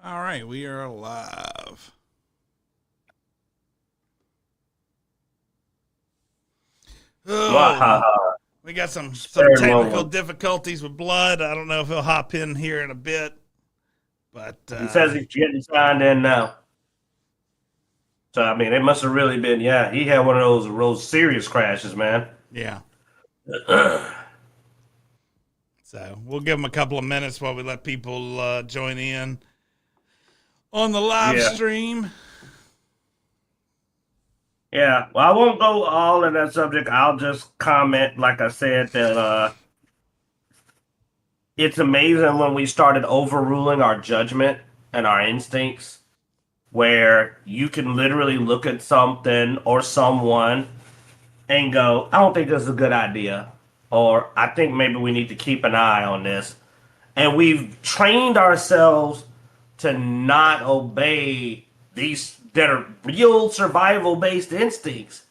All right, we are live. Oh, Wahaha. we got some Spared technical moment. difficulties with Blood. I don't know if he'll hop in here in a bit, but He says he's getting signed in now. So I mean, it must have really been. Yeah, he had one of those serious crashes, man. yeah. So we'll give him a couple of minutes while we let people join in on the live Yeah, stream. yeah. Well, I won't go all in that subject. I'll just comment, like I said, that it's amazing when we started overruling our judgment and our instincts, where you can literally look at something or someone and go, I don't think this is a good idea. Or I think maybe we need to keep an eye on this. And we've trained ourselves to not obey these that are real survival based instincts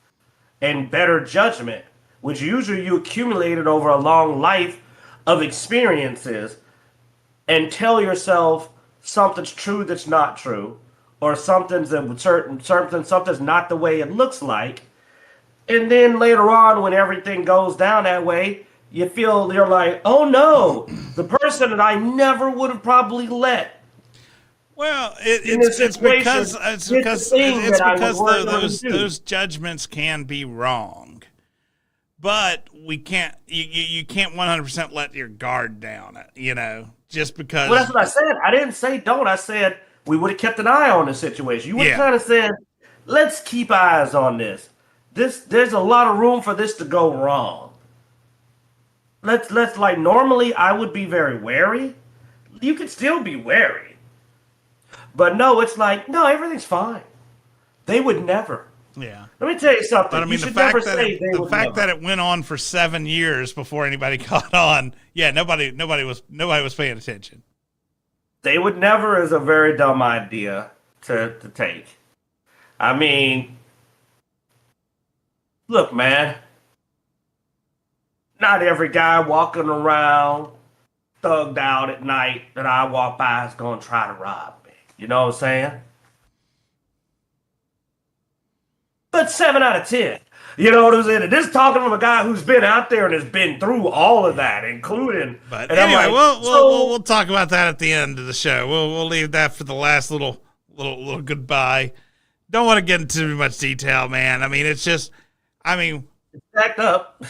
and better judgment, which usually you accumulated over a long life of experiences, and tell yourself something's true that's not true, or something's not the way it looks like. And then later on, when everything goes down that way, you're like, oh no, the person that I never would have probably let Well, in this it's situation because it's did the because thing it's that I was because worried on to do. those judgments can be wrong, but we can't you can't 100% let your guard down. Just because. Well, that's what I said. I didn't say don't. I said we would have kept an eye on the situation. You would have Yeah. kind of said, let's keep eyes on this. There's a lot of room for this to go wrong. Let's like normally I would be very wary. You could still be wary. But no, it's like, no, everything's fine. They would never. Yeah. Let me tell you But something. I You mean, the should never fact that say they the would fact never. that it went on for 7 years before anybody caught on, yeah, nobody was paying attention. They would never is a very dumb idea to take. I mean, look, man, not every guy walking around thugged out at night that I walk by is going to try to rob me. You know what I'm saying? But 7 out of 10. You know what I'm saying? And this is talking from a guy who's been out there and has been through all of that, including. But And I'm anyway, like, we'll talk about that at the end of the show. We'll leave that for the last little goodbye. Don't want to get into too much detail, man. I mean, it's just, I mean, backed up.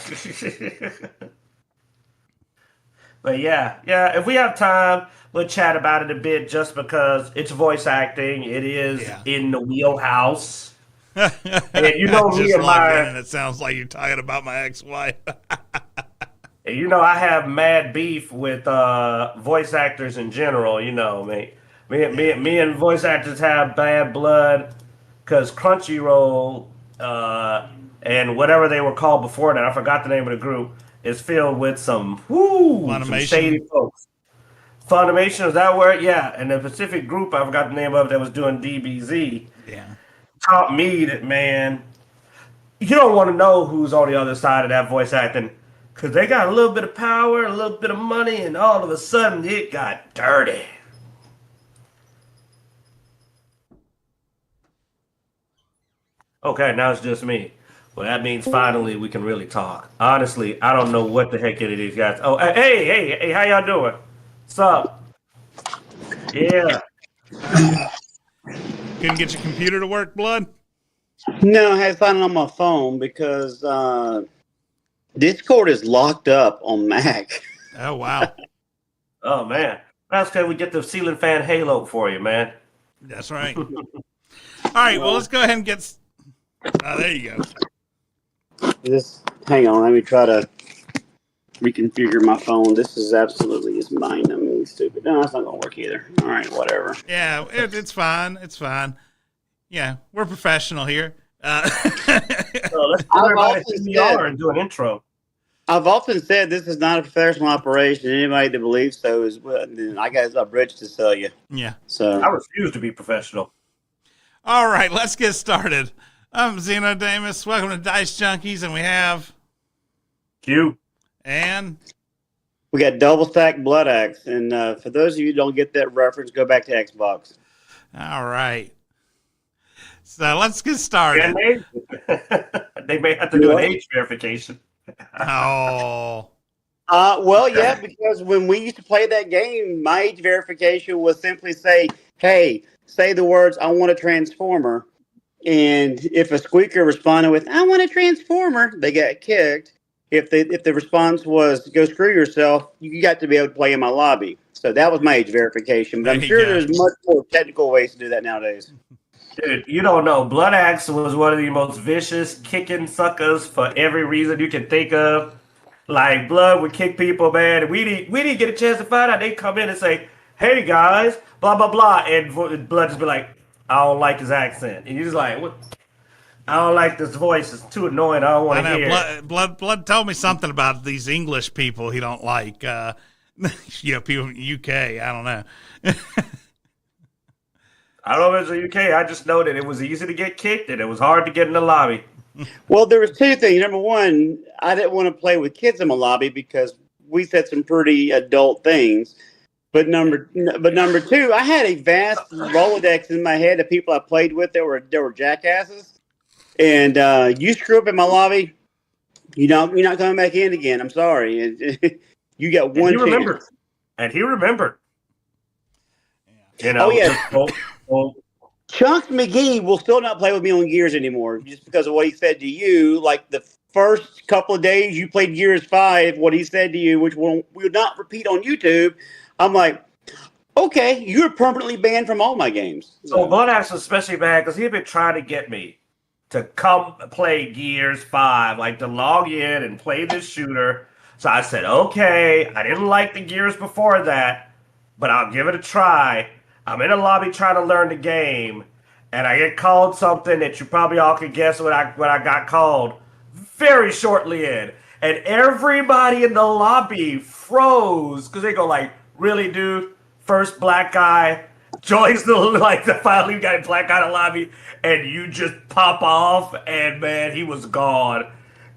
But yeah. If we have time, we'll chat about it a bit. Just because it's voice acting, it is yeah. in the wheelhouse. And you know I me just and logged in my, and it sounds like you're talking about my ex-wife. and you know I have mad beef with voice actors in general. You know me, me and voice actors have bad blood because Crunchyroll and whatever they were called before that, I forgot the name of the group, is filled with some shady Funimation. folks. Funimation, is that where? Yeah, and the Pacific group, I forgot the name of, that was doing DBZ, Yeah. taught me that, man, you don't want to know who's on the other side of that voice acting because they got a little bit of power, a little bit of money, and all of a sudden it got dirty. Okay, now it's just me. Well, that means finally we can really talk. Honestly, I don't know what the heck any of these guys. Oh, hey, how y'all doing? What's up? Yeah. Couldn't get your computer to work, Blood? No, I had to find it on my phone because Discord is locked up on Mac. Oh, wow. Oh man, that's okay. We get the ceiling fan halo for you, man. That's right. All right, well, let's go ahead and get... there you go. Just hang on, let me try to reconfigure my phone. This is absolutely is mind numbing stupid. No, that's not gonna work either. All right, whatever. Yeah, it's fine. It's fine. Yeah, we're professional here. So let's put everybody in VR and do an intro. I've often said this is not a professional operation. Anybody that believes so is well, then I got a bridge to sell you. Yeah. So I refuse to be professional. All right, let's get started. I'm Xenodamus. Welcome to Dicejunkies, and we have Q. and We got double stack Bloodaxe, and for those of you who don't get that reference, go back to Xbox. All right. So let's get started. They may have to do an age verification. Oh. Well, yeah, because when we used to play that game, my age verification was simply say, "Hey, say the words, I want a transformer." And if a squeaker responded with, "I want a transformer," they got kicked. If the response was, "Go screw yourself," you got to be able to play in my lobby. So that was my age verification. But I'm sure there's much more technical ways to do that nowadays. Dude, you don't know. Bloodaxe was one of the most vicious kicking suckers for every reason you can think of. Like, Blood would kick people, man. We didn't get a chance to find out. They come in and say, "Hey guys, blah blah blah," and Blood just be like, "I don't like his accent," and you're just like, "What? I don't like this voice. It's too annoying. I don't want to hear." Blood told me something about these English people he don't like. People from the UK. I don't know. I don't know if it's the UK. I just know that it was easy to get kicked and it was hard to get in the lobby. Well, there was two things. Number one, I didn't want to play with kids in my lobby because we said some pretty adult things. But number two, I had a vast Rolodex in my head of people I played with that were jackasses. And you screw up in my lobby, you're not coming back in again. I'm sorry. You got one chance. And he remembered. You Oh know, yeah. Chunks McGee will still not play with me on Gears anymore just because of what he said to you. Like the first couple of days you played Gears 5, what he said to you, which will not repeat on YouTube. I'm like, okay, you're permanently banned from all my games. So Bloodaxe was especially bad because he had been trying to get me to come play Gears 5, like to log in and play this shooter. So I said, okay, I didn't like the Gears before that, but I'll give it a try. I'm in a lobby trying to learn the game, and I get called something that you probably all could guess what I got called very shortly in. And everybody in the lobby froze because they go like, "Really, dude? First black guy joins the finally got a black guy in the lobby, and you just pop off." And man, he was gone.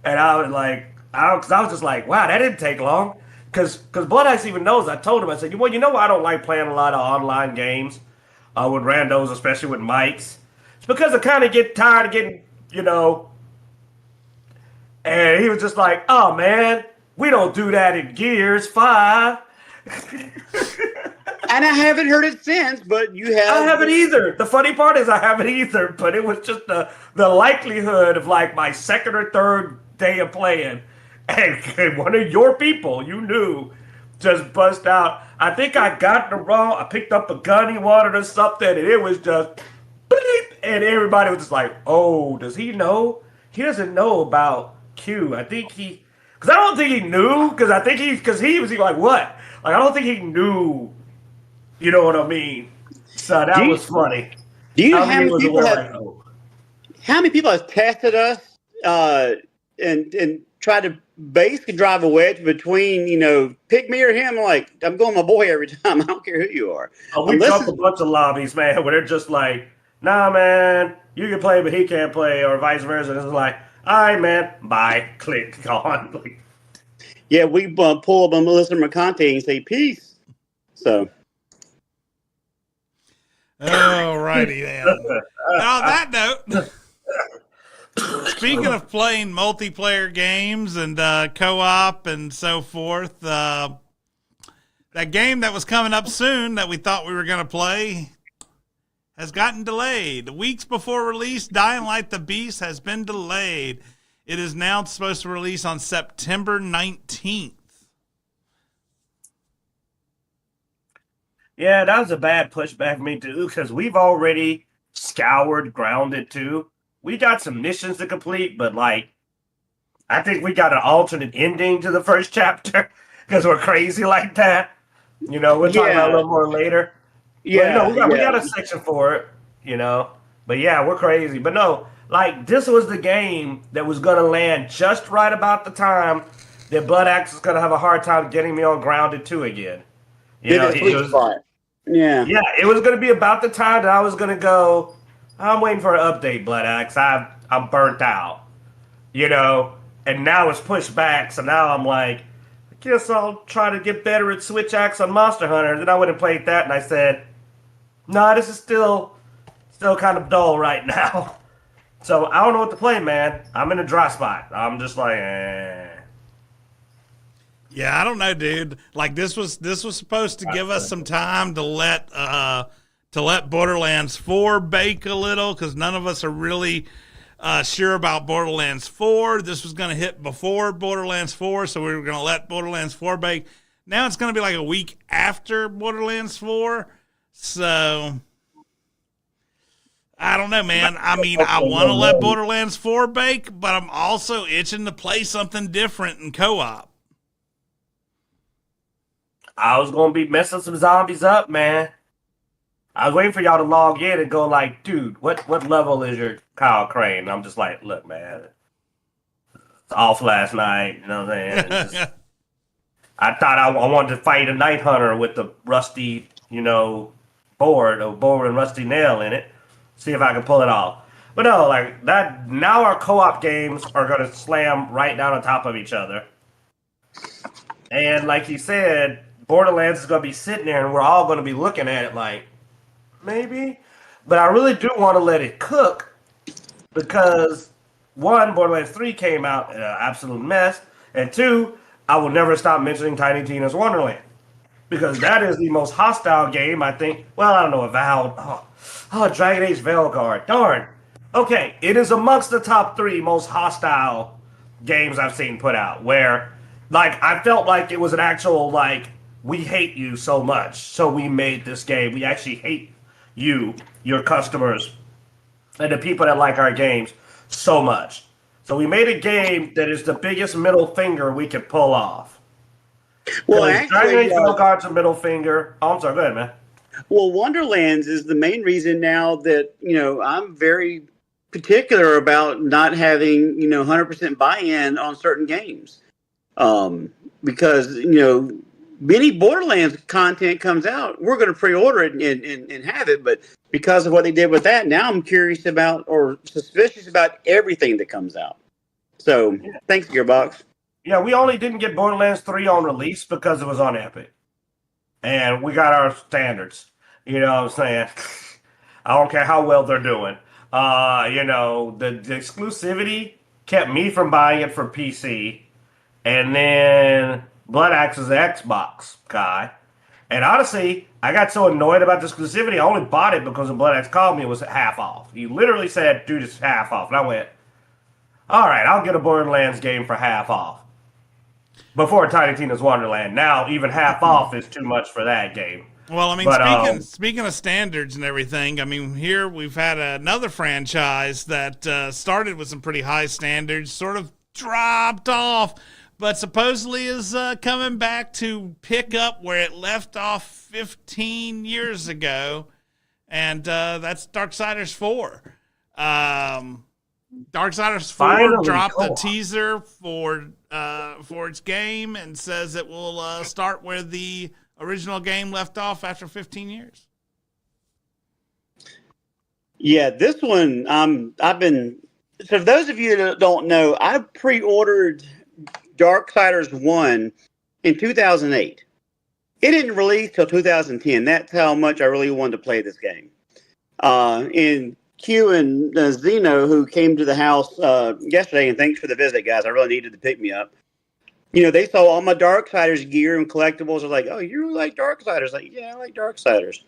And I was like, I was just like, wow, that didn't take long. Because Bloodaxe even knows. I told him, I said, well, you know, I don't like playing a lot of online games with randos, especially with mics. It's because I kind of get tired of getting, And he was just like, "Oh man, we don't do that in Gears 5." And I haven't heard it since, but you have. I haven't either. The funny part is I haven't either, but it was just the likelihood of like my second or third day of playing, and one of your people you knew just bust out. I think I got the wrong. I picked up a gun he wanted or something, and it was just bleep, and everybody was just like, "Oh, does he know? He doesn't know about Q." I think because I don't think he knew, because he was like, "What?" Like I don't think he knew. You know what I mean? So that was funny. Do you know how many people have tested us and tried to basically drive a wedge between, pick me or him? Like, I'm going my boy every time. I don't care who you are. We jumped a bunch of lobbies, man, where they're just like, "Nah, man, you can play, but he can't play," or vice versa. And it's like, "All right, man, bye." Click, gone. Yeah, we pull up on Melissa McConaughey and say peace. So. Alrighty then. Now, on that note, speaking of playing multiplayer games and co-op and so forth, that game that was coming up soon that we thought we were going to play has gotten delayed. Weeks before release, Dying Light the Beast has been delayed. It is now supposed to release on September 19th. Yeah, that was a bad pushback for me too, because we've already scoured Grounded 2. We got some missions to complete, but I think we got an alternate ending to the first chapter because we're crazy like that. We'll talk about it a little more later. Yeah, but, we got a section for it. But yeah, we're crazy. But no, this was the game that was gonna land just right about the time that Bloodaxe is gonna have a hard time getting me on Grounded 2 again. Yeah, it was going to be about the time that I was going to go, I'm waiting for an update, Bloodaxe. I'm burnt out, and now it's pushed back. So now I'm like, guess I'll try to get better at Switch Axe on Monster Hunter. Then I went and played that, and I said, nah, this is still kind of dull right now. So I don't know what to play, man. I'm in a dry spot. I'm just like, eh. Yeah, I don't know, dude. Like this was supposed to give us some time to let Borderlands 4 bake a little, because none of us are really sure about Borderlands 4. This was going to hit before Borderlands 4, so we were going to let Borderlands 4 bake. Now it's going to be like a week after Borderlands 4, so I don't know, man. I mean, I want to let Borderlands 4 bake, but I'm also itching to play something different in co-op. I was going to be messing some zombies up, man. I was waiting for y'all to log in and go like, dude, what level is your Kyle Crane? And I'm just like, look, man, it's off last night. You know what I'm saying? I thought I wanted to fight a Night Hunter with the rusty, board and rusty nail in it. See if I can pull it off. But no, like that. Now our co-op games are going to slam right down on top of each other. And like you said, Borderlands is going to be sitting there and we're all going to be looking at it like, maybe? But I really do want to let it cook because, one, Borderlands 3 came out an absolute mess. And two, I will never stop mentioning Tiny Tina's Wonderland. Because that is the most hostile game, I think. Well, I don't know, Avowed. Oh, Dragon Age Veilguard. Darn. Okay, it is amongst the top 3 most hostile games I've seen put out. Where, like, I felt like it was an actual, like, we hate you so much, so we made this game. We actually hate you, your customers, and the people that like our games so much. So we made a game that is the biggest middle finger we could pull off. Well, actually, Veilguard's a middle finger. Oh, I'm sorry. Go ahead, man. Well, Wonderlands is the main reason now that I'm very particular about not having 100% buy-in on certain games, because many Borderlands content comes out, we're going to pre-order it and have it. But because of what they did with that, now I'm curious about or suspicious about everything that comes out. So thanks, Gearbox. Yeah, we only didn't get Borderlands 3 on release because it was on Epic. And we got our standards. You know what I'm saying? I don't care how well they're doing. The exclusivity kept me from buying it for PC. And then Bloodaxe is an Xbox guy. And honestly, I got so annoyed about the exclusivity, I only bought it because when Bloodaxe called me, it was half off. He literally said, dude, it's half off. And I went, all right, I'll get a Borderlands game for half off. Before Tiny Tina's Wonderland. Now, even half off is too much for that game. Well, I mean, speaking of standards and everything, I mean, here we've had another franchise that started with some pretty high standards, sort of dropped off, but supposedly is coming back to pick up where it left off 15 years ago, and that's Darksiders 4. Darksiders 4 Finally, dropped a teaser for its game and says it will start where the original game left off after 15 years. Yeah, this one, so for those of you that don't know, I pre-ordered Darksiders 1 in 2008. It didn't release till 2010. That's how much I really wanted to play this game. And Q and Zeno, who came to the house yesterday, and thanks for the visit, guys. I really needed to pick me up. They saw all my Darksiders gear and collectibles. I was like, oh, you like Darksiders? Like, yeah, I like Darksiders.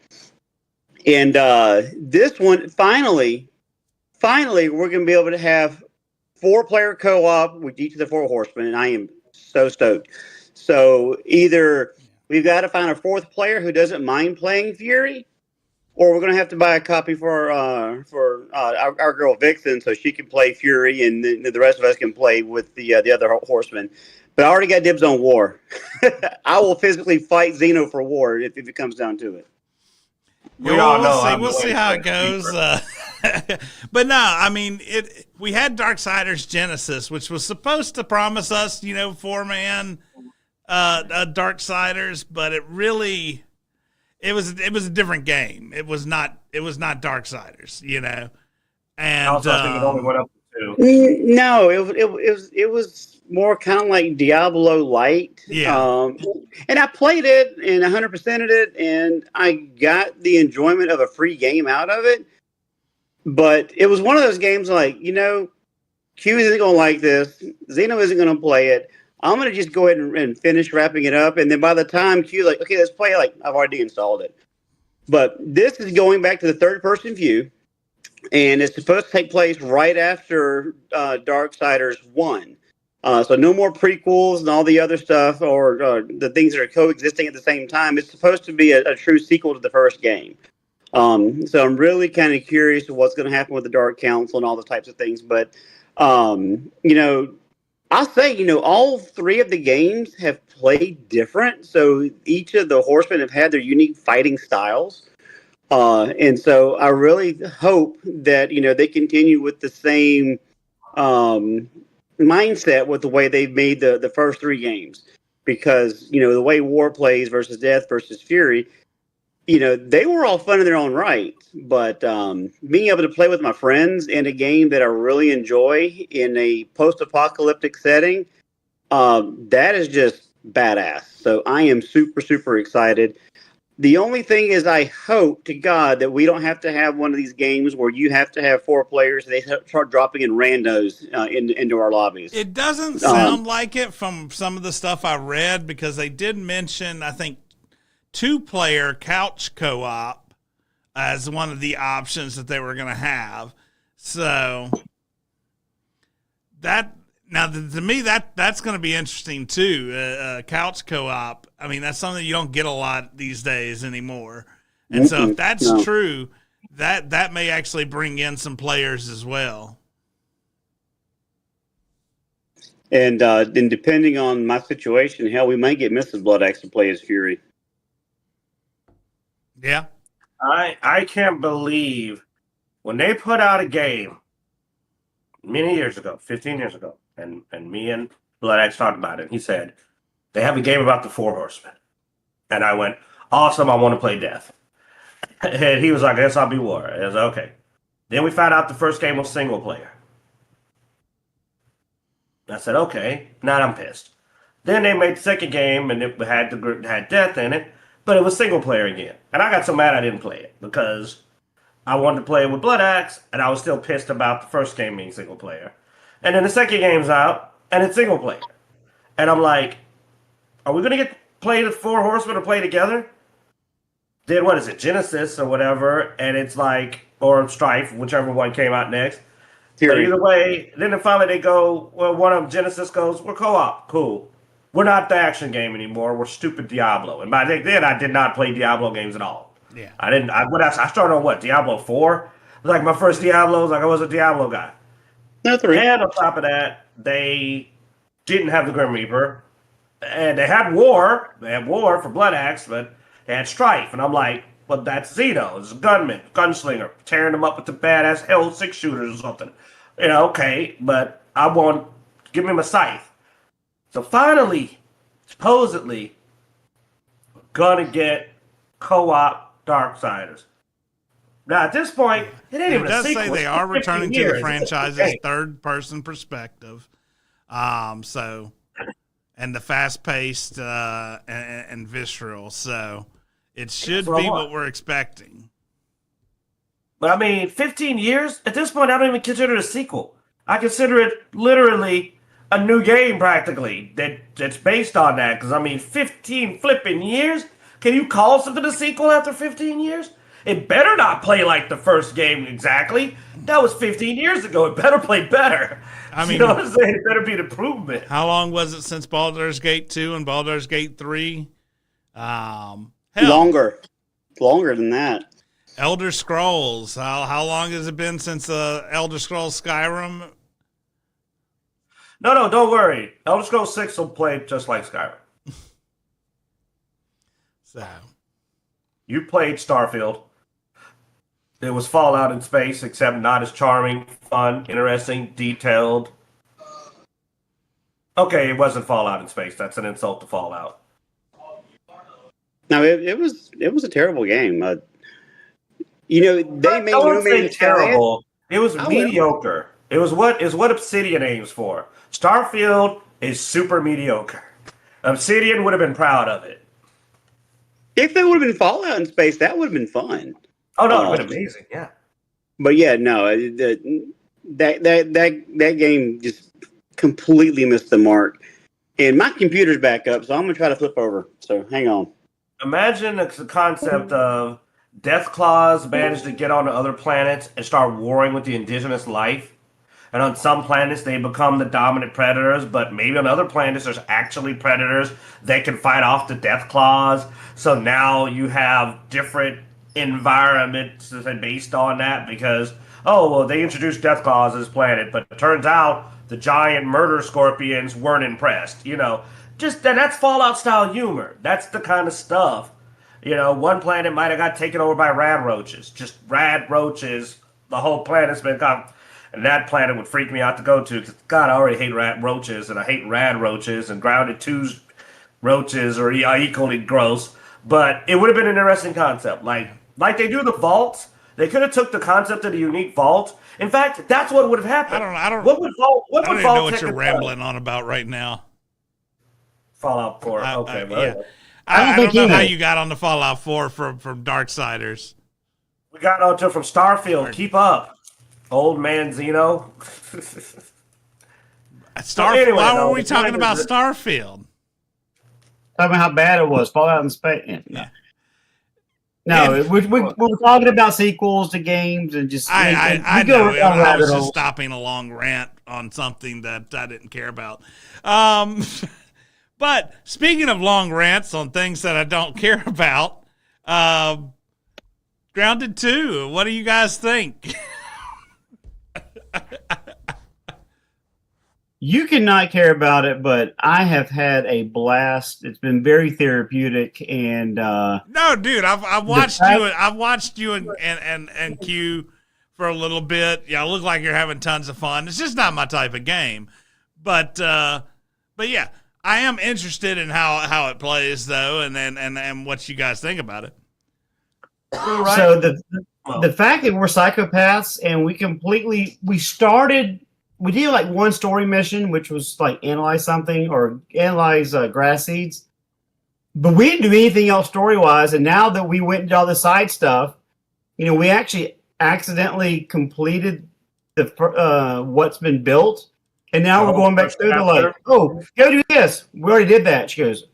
And this one, finally, we're going to be able to have 4-player co-op with each of the 4 horsemen, and I am so stoked. So either we've got to find a 4th player who doesn't mind playing Fury, or we're going to have to buy a copy for our girl Vixen so she can play Fury, and the rest of us can play with the other horsemen. But I already got dibs on War. I will physically fight Xeno for War if it comes down to it. We'll see how it goes. But no, I mean, we had Darksiders Genesis, which was supposed to promise us, 4-man Darksiders, but it was a different game. It was not Darksiders, And I also think it only went up to 2. No, it was more kind of like Diablo Light. Yeah. And I played it and 100%ed it, and I got the enjoyment of a free game out of it. But it was one of those games like, Q isn't going to like this. Zeno isn't going to play it. I'm going to just go ahead and finish wrapping it up. And then by the time Q's like, okay, let's play it, like, I've already installed it. But this is going back to the third-person view, and it's supposed to take place right after Darksiders 1. So no more prequels and all the other stuff or the things that are coexisting at the same time. It's supposed to be a true sequel to the first game. So I'm really kind of curious to what's going to happen with the Dark Council and all those types of things. But, I'll say, all three of the games have played different. So each of the horsemen have had their unique fighting styles. And so I really hope that, they continue with the same mindset with the way they've made the first three games. Because, the way War plays versus Death versus Fury, they were all fun in their own right. But being able to play with my friends in a game that I really enjoy in a post-apocalyptic setting, that is just badass. So I am super, super excited. The only thing is I hope to God that we don't have to have one of these games where you have to have 4 players and they start dropping in randos into our lobbies. It doesn't sound like it from some of the stuff I read, because they did mention, I think, 2-player couch co-op as one of the options that they were going to have. So that, now to me, that's going to be interesting too. Couch co-op. I mean, that's something you don't get a lot these days anymore. And so if that's true, that may actually bring in some players as well. And then depending on my situation, hell, we might get Mrs. Bloodaxe to play as Fury. Yeah. I can't believe when they put out a game many years ago, 15 years ago, and me and Bloodaxe talked about it. He said, they have a game about the 4 horsemen. And I went, awesome, I want to play Death. And he was like, I guess I'll be War. I was like, okay. Then we found out the first game was single player. I said, okay, now I'm pissed. Then they made the second game, and it had Death in it, but it was single player again. And I got so mad I didn't play it, because I wanted to play it with Bloodaxe, and I was still pissed about the first game being single player. And then the second game's out, and it's single player. And I'm like, are we going to play the 4 horsemen to play together? Then what is it, Genesis or whatever, and it's like, or Strife, whichever one came out next. But either way, then finally they go, well, one of them, Genesis, goes, we're co-op, cool. We're not the action game anymore, we're stupid Diablo. And by then, I did not play Diablo games at all. Yeah. I started on what, Diablo 4? It was like my first Diablo, was like I was a Diablo guy. No, 3. And on top of that, they didn't have the Grim Reaper. And they had War. They had War for Bloodaxe, but they had Strife. And I'm like, well, that's Xeno. It's a gunman, gunslinger, tearing them up with the badass Hell 6 shooters or something. Okay, but give me my scythe. So finally, supposedly, we're gonna get co-op Darksiders. Now at this point, it ain't even a sequel. It does say they are returning to the franchise's third-person perspective. So, and the fast-paced and visceral. So it should be what we're expecting. But I mean, 15 years? At this point, I don't even consider it a sequel. I consider it literally a new game, practically, that's based on that. Because, I mean, 15 flipping years? Can you call something a sequel after 15 years? It better not play like the first game exactly. That was 15 years ago. It better play better. I mean, you know what I'm saying? It better be an improvement. How long was it since Baldur's Gate 2 and Baldur's Gate 3? Longer than that. Elder Scrolls. How long has it been since Elder Scrolls Skyrim? No, don't worry. Elder Scrolls 6 will play just like Skyrim. So, you played Starfield. It was Fallout in space, except not as charming, fun, interesting, detailed. Okay, it wasn't Fallout in space. That's an insult to Fallout. No, it was a terrible game. They made No Man's terrible. It was mediocre. It was what Obsidian aims for. Starfield is super mediocre. Obsidian would have been proud of it. If it would have been Fallout in space, that would have been fun. Oh no, it would have been amazing. Yeah. But yeah, no, that game just completely missed the mark. And my computer's back up, so I'm gonna try to flip over. So hang on. Imagine the concept of Death Claws managed to get onto other planets and start warring with the indigenous life. And on some planets, they become the dominant predators, but maybe on other planets, there's actually predators that can fight off the Death Claws. So now you have different environments based on that because, oh, well, they introduced Death Claws to this planet, but it turns out the giant murder scorpions weren't impressed. Just that's Fallout style humor. That's the kind of stuff. One planet might have got taken over by rad roaches. Just rad roaches. The whole planet's been gone. And that planet would freak me out to go to because, God, I already hate rad roaches, and I hate rad roaches, and Grounded 2's roaches are equally gross. But it would have been an interesting concept. Like they do the vaults. They could have took the concept of the unique vault. In fact, that's what would have happened. I don't. What would vault? What I don't would even vault know what you're rambling on about right now. Fallout 4. Okay, well, yeah. I don't know how you got on the Fallout 4 from Darksiders. We got onto it from Starfield. Keep up. Old man Xeno. Why were we talking about Starfield? Talking about how bad it was. Fallout in space. Yeah. No, we were talking about sequels to games and just. I know. I was just stopping a long rant on something that I didn't care about. But speaking of long rants on things that I don't care about, Grounded 2, what do you guys think? You cannot care about it, but I have had a blast. It's been very therapeutic, and no, dude, I've watched you and Q for a little bit. Yeah, look like you're having tons of fun. It's just not my type of game, but yeah, I am interested in how it plays though, and what you guys think about it. Right. So the fact that we're psychopaths and we did like one story mission, which was like analyze something or analyze grass seeds, but we didn't do anything else story wise. And now that we went and did all the side stuff, we actually accidentally completed the what's been built, and now we're going back through. They're like, "Oh, go do this. We already did that." She goes,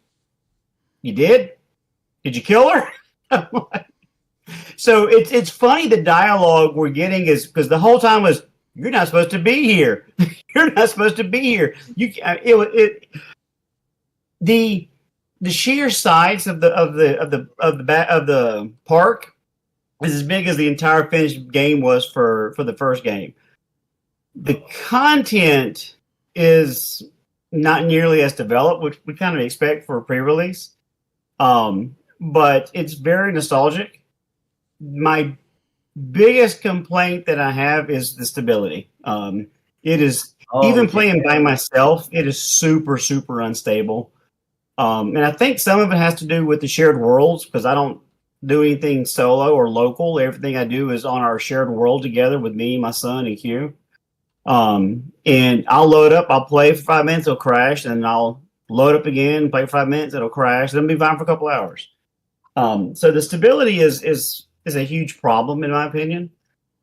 "You did? Did you kill her?" So it's funny the dialogue we're getting is because the whole time was, "You're not supposed to be here. You're not supposed to be here." The sheer size of the park is as big as the entire finished game was for the first game. The content is not nearly as developed, which we kind of expect for a pre-release. But it's very nostalgic. My biggest complaint that I have is the stability. It is playing by myself, it is super, super unstable. And I think some of it has to do with the shared worlds because I don't do anything solo or local. Everything I do is on our shared world together with me, my son, and Q. And I'll load up, I'll play for 5 minutes, it'll crash, and I'll load up again, play for 5 minutes, it'll crash, then be fine for a couple hours. So the stability is a huge problem in my opinion.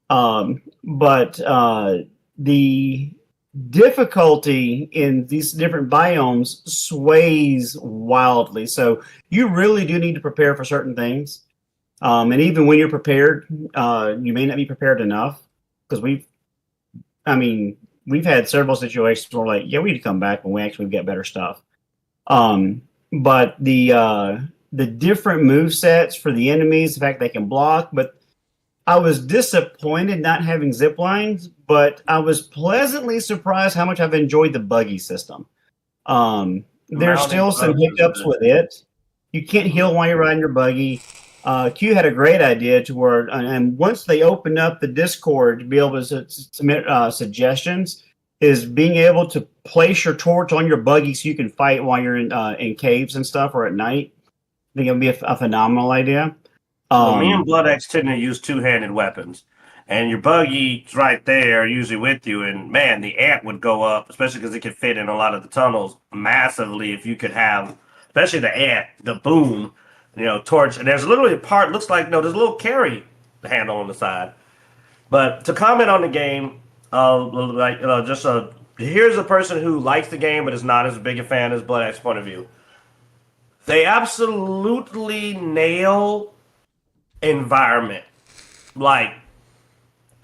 But the difficulty in these different biomes sways wildly. So you really do need to prepare for certain things. And even when you're prepared, you may not be prepared enough because we've had several situations where like, yeah, we need to come back when we actually get better stuff. But the different move sets for the enemies, the fact they can block, but I was disappointed not having zip lines, but I was pleasantly surprised how much I've enjoyed the buggy system. There's still some hiccups with it. You can't heal while you're riding your buggy. Q had a great idea to where, and once they opened up the Discord to be able to submit suggestions, is being able to place your torch on your buggy so you can fight while you're in caves and stuff or at night. I think it would be a phenomenal idea. Me and Bloodaxe tend to use two-handed weapons. and your buggy's right there, usually with you. And man, the ant would go up, especially because it could fit in a lot of the tunnels massively. If you could have, especially the ant, the boom, torch. And there's literally a part looks like no, there's a little carry handle on the side. But to comment on the game, here's a person who likes the game but is not as big a fan as Bloodaxe's point of view. They absolutely nail environment. Like,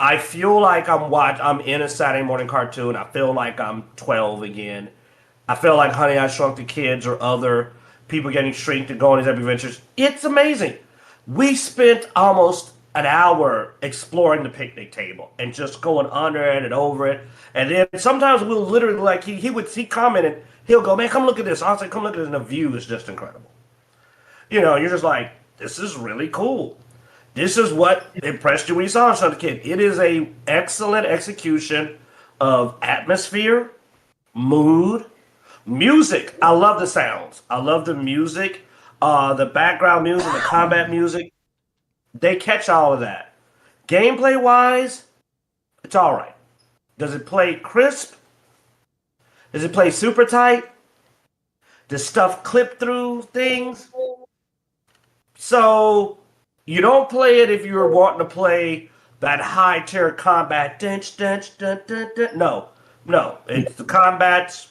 I feel like I'm in a Saturday morning cartoon. I feel like I'm 12 again. I feel like Honey, I Shrunk the Kids or other people getting shrinked and going on these epic adventures. It's amazing. We spent almost an hour exploring the picnic table and just going under it and over it. And then sometimes we'll literally, like, he commented, he'll go, man, come look at this. I'll say, come look at this. And the view is just incredible. You're just like, this is really cool. This is what impressed you when you saw it, Son Kid. It is a excellent execution of atmosphere, mood, music. I love the sounds. I love the music, the background music, the combat music. They catch all of that. Gameplay wise, it's all right. Does it play crisp? Does it play super tight? Does stuff clip through things? So you don't play it if you're wanting to play that high tier combat. No. It's the combat's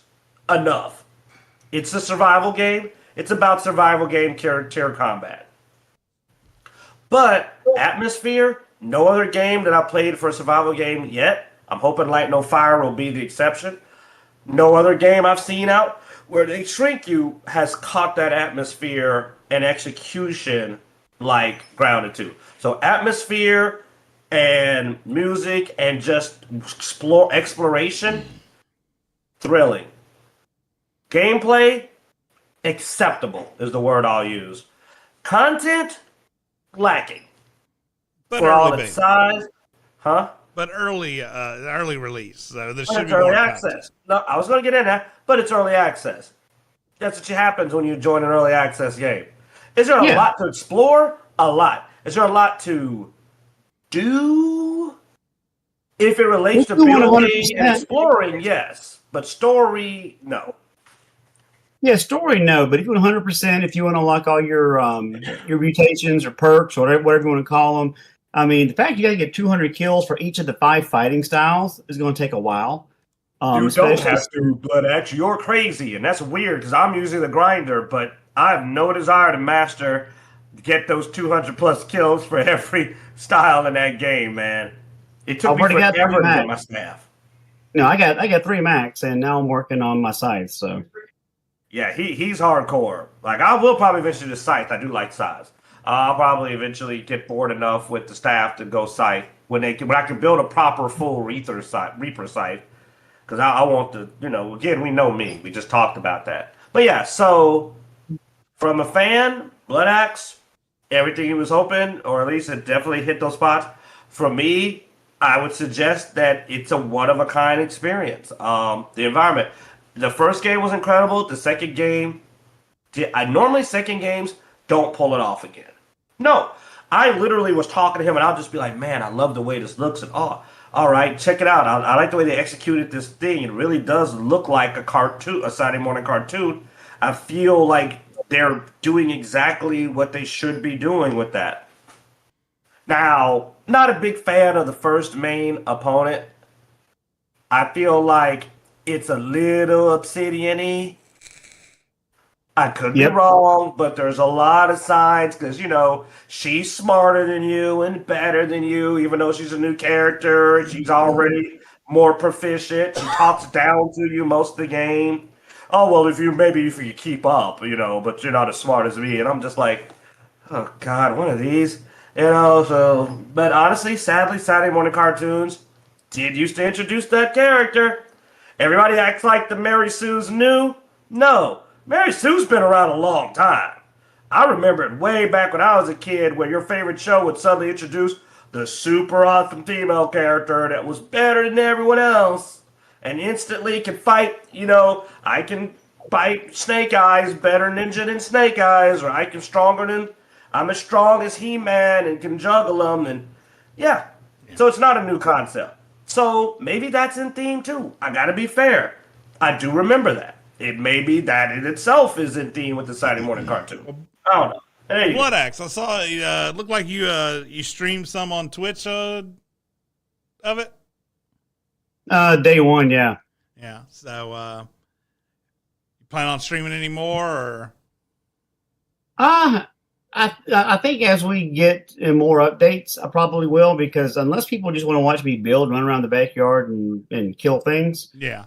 enough. It's a survival game. It's about survival game tier combat. But atmosphere, no other game that I played for a survival game yet. I'm hoping Light No Fire will be the exception. No other game I've seen out where they shrink you has caught that atmosphere and execution like Grounded 2. So atmosphere and music and just exploration, thrilling. Gameplay, acceptable is the word I'll use. Content, lacking. But for all its size, huh? But early release, so there should be early more access. content. No, I was going to get in that, but it's early access. That's what happens when you join an early access game. Is there a lot to explore? A lot. Is there a lot to do? If it relates to building and exploring, yes. But story, no. Yeah, story, no. But if you want 100%, if you want to unlock all your mutations or perks or whatever you want to call them, I mean, the fact you got to get 200 kills for each of the 5 fighting styles is going to take a while. You don't have to, Bloodaxe. You're crazy, and that's weird because I'm using the grinder, but I have no desire to get those 200 plus kills for every style in that game, man. It took me forever to get my staff. No, I got 3 max, and now I'm working on my scythe. So, yeah, he's hardcore. Like, I will probably eventually do scythe. I do like scythes. I'll probably eventually get bored enough with the staff to go scythe when I can build a proper full Reaper scythe. Because I want to, again, we know me. We just talked about that. But yeah, so from a fan, Bloodaxe, everything he was hoping, or at least it definitely hit those spots. For me, I would suggest that it's a one-of-a-kind experience. The environment. The first game was incredible. The second game, normally second games don't pull it off again. No. I literally was talking to him, and I'll just be like, man, I love the way this looks. And, all right, check it out. I like the way they executed this thing. It really does look like a cartoon, a Saturday morning cartoon. I feel like they're doing exactly what they should be doing with that. Now, not a big fan of the first main opponent. I feel like it's a little Obsidian-y. I could be wrong, but there's a lot of signs because, she's smarter than you and better than you, even though she's a new character and she's already more proficient. She talks down to you most of the game. Oh, well, if you keep up, but you're not as smart as me. And I'm just like, oh, God, one of these. But honestly, sadly, Saturday morning cartoons did used to introduce that character. Everybody acts like the Mary Sue's new. No. Mary Sue's been around a long time. I remember it way back when I was a kid where your favorite show would suddenly introduce the super awesome female character that was better than everyone else and instantly can fight, I can fight Snake Eyes better ninja than Snake Eyes, or I'm as strong as He-Man and can juggle them. And yeah, So it's not a new concept. So maybe that's in theme too. I gotta be fair. I do remember that. It may be that in itself is in theme with the Saturday morning cartoon. I don't know. There you go. Bloodaxe, I saw it looked like you streamed some on Twitch of it. Day one, yeah. Yeah. So you plan on streaming anymore or I think as we get more updates, I probably will, because unless people just want to watch me build, run around the backyard and kill things. yeah.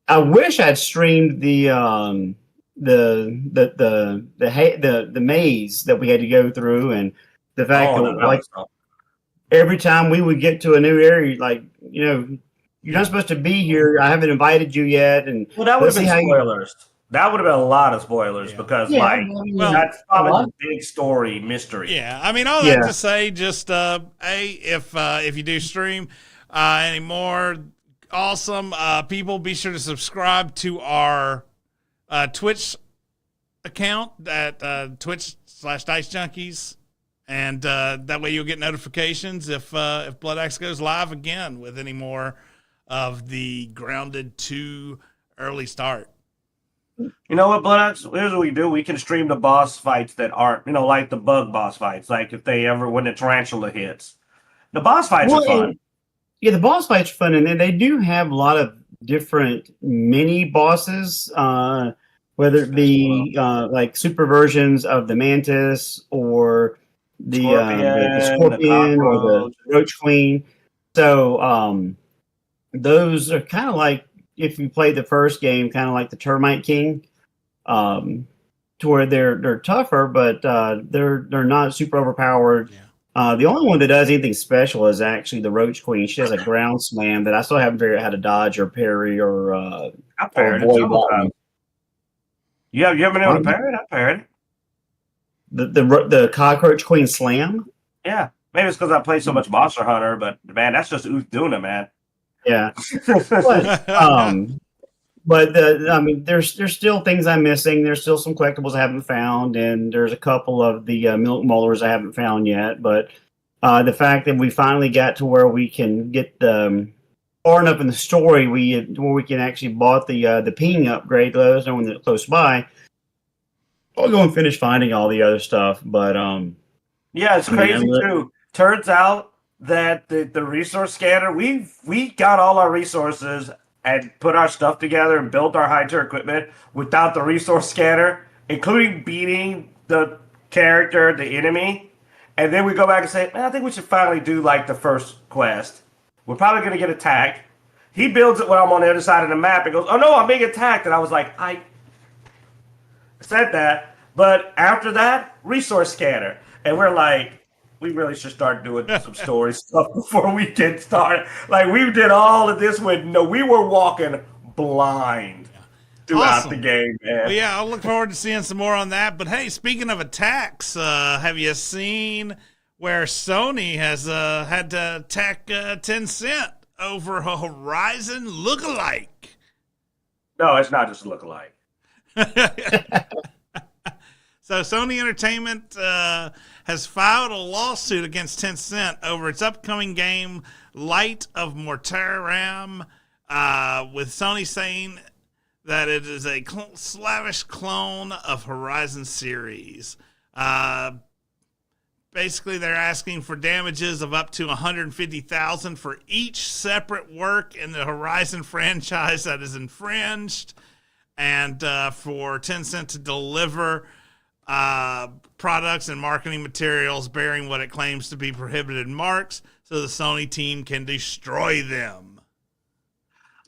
I wish I'd streamed the maze that we had to go through, and the fact that like every time we would get to a new area, like, you know, you're not supposed to be here. I haven't invited you yet, and well, that would have been spoilers. That would have been a lot of spoilers because that's probably the big story mystery. Yeah, I mean, all that to say, just if you do stream anymore, awesome. People, be sure to subscribe to our Twitch account at Twitch/Dicejunkies, and that way you'll get notifications if Bloodaxe goes live again with any more of the Grounded 2 early start. You know what, Bloodaxe? Here's what we do. We can stream the boss fights that aren't, you know, like the bug boss fights. Like if they ever, when the tarantula hits. The boss fights are fun. Yeah, the boss fights are fun, and they do have a lot of different mini bosses, whether it be like super versions of the mantis or the scorpion or the roach queen. So those are kind of like, if you play the first game, kind of like the termite king, to where they're tougher, but they're not super overpowered. Yeah. The only one that does anything special is actually the Roach Queen. She has a ground slam that I still haven't figured out how to dodge or parry or avoid. You haven't been able to parry it? I parried it. The Cockroach Queen slam? Yeah. Maybe it's because I played so much Monster Hunter, but man, that's just Duna, man. Yeah. But I mean, there's still things I'm missing. There's still some collectibles I haven't found, and there's a couple of the milk molars I haven't found yet. But the fact that we finally got to where we can get far enough in the story, where we can actually bought the ping upgrade, those no one that's close by. I'll go and finish finding all the other stuff. But yeah, it's crazy too. Turns out that the resource scanner, we got all our resources and put our stuff together and built our high-tier equipment without the resource scanner, including beating the character, the enemy. And then we go back and say, man, I think we should finally do like the first quest. We're probably going to get attacked. He builds it when I'm on the other side of the map and goes, oh no, I'm being attacked. And I was like, I said that. But after that, resource scanner. And we're like, we really should start doing some story stuff before we get started. Like, we did all of this we were walking blind throughout the game, man. Well, yeah, I'll look forward to seeing some more on that. But hey, speaking of attacks, have you seen where Sony has had to attack Tencent over a Horizon lookalike? No, it's not just a lookalike. So Sony Entertainment has filed a lawsuit against Tencent over its upcoming game, Light of Mortaram, with Sony saying that it is a slavish clone of Horizon series. Basically, they're asking for damages of up to $150,000 for each separate work in the Horizon franchise that is infringed, and for Tencent to deliver products and marketing materials bearing what it claims to be prohibited marks so the Sony team can destroy them.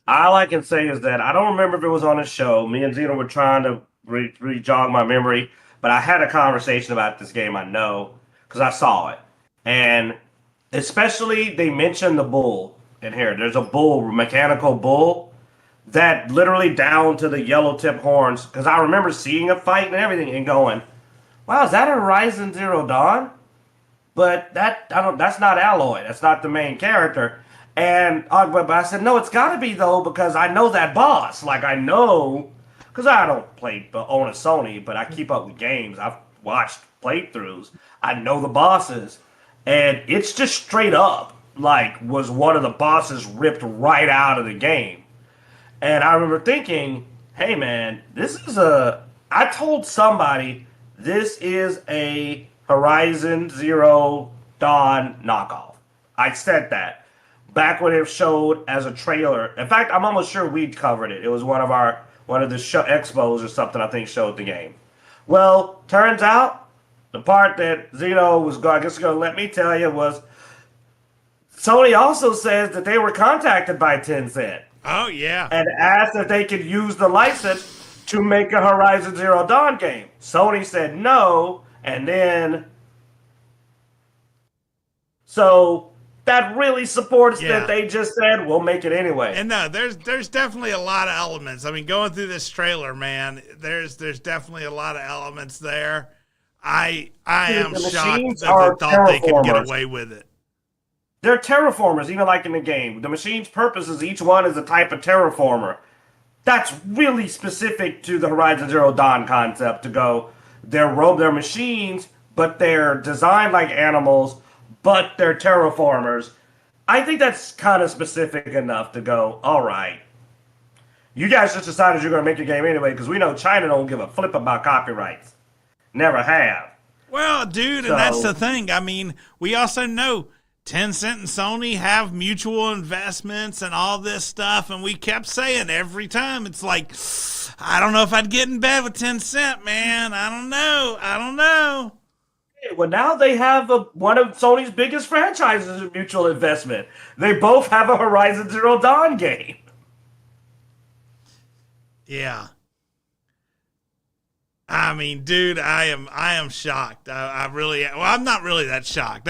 All I can say is that I don't remember if it was on a show. Me and Zeno were trying to re-jog my memory, but I had a conversation about this game, I know, because I saw it. And especially they mentioned the bull in here. There's a bull, mechanical bull, that literally down to the yellow tip horns, because I remember seeing a fight and everything and going, wow, is that a Horizon Zero Dawn? But that's not Alloy. That's not the main character. And but I said, no, it's got to be, though, because I know that boss. Like, I know, because I don't own a Sony, but I keep up with games. I've watched playthroughs. I know the bosses. And it's just straight up like was one of the bosses ripped right out of the game. And I remember thinking, hey man, I told somebody this is a Horizon Zero Dawn knockoff. I said that back when it showed as a trailer. In fact, I'm almost sure we covered it. It was one of the show expos or something I think showed the game. Well, turns out the part that Zeno was going to let me tell you was Sony also says that they were contacted by Tencent. Oh, yeah. And asked if they could use the license to make a Horizon Zero Dawn game. Sony said no, and then... So that really supports that they just said, we'll make it anyway. And no, there's definitely a lot of elements. I mean, going through this trailer, man, there's definitely a lot of elements there. I am shocked that they thought they could get away with it. They're terraformers, even like in the game. The machine's purpose is each one is a type of terraformer. That's really specific to the Horizon Zero Dawn concept to go, they're machines, but they're designed like animals, but they're terraformers. I think that's kind of specific enough to go, all right. You guys just decided you're going to make a game anyway, because we know China don't give a flip about copyrights. Never have. Well, dude, and that's the thing. I mean, we also know Tencent and Sony have mutual investments and all this stuff, and we kept saying every time, it's like, I don't know if I'd get in bed with Tencent, man. I don't know. Well, now they have one of Sony's biggest franchises in mutual investment. They both have a Horizon Zero Dawn game. Yeah. I mean, dude, I am shocked. I really, well, I'm not really that shocked.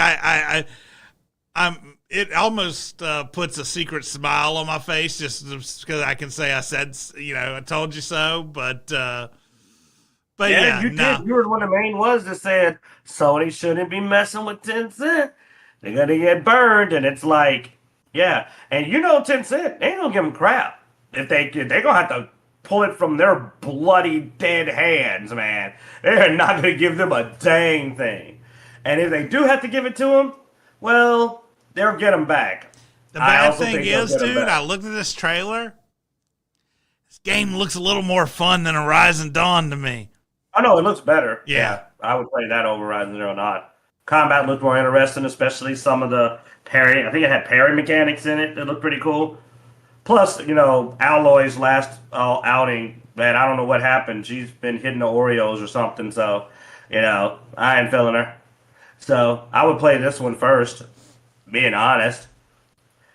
It almost puts a secret smile on my face just because I can say I said, I told you so. But yeah, you did. You were one of the main ones that said Sony shouldn't be messing with Tencent. They're gonna get burned, and it's like, yeah. And Tencent, they ain't gonna give them crap. If they're gonna have to pull it from their bloody dead hands, man. They're not gonna give them a dang thing. And if they do have to give it to them, well, they'll get them back. The bad thing is, dude, I looked at this trailer. This game looks a little more fun than Horizon Dawn to me. I know, it looks better. Yeah. I would play that over Horizon Zero Dawn. Combat looked more interesting, especially some of the parry. I think it had parry mechanics in it that looked pretty cool. Plus, Alloy's last outing, man, I don't know what happened. She's been hitting the Oreos or something, so, I ain't feeling her. So, I would play this one first, being honest.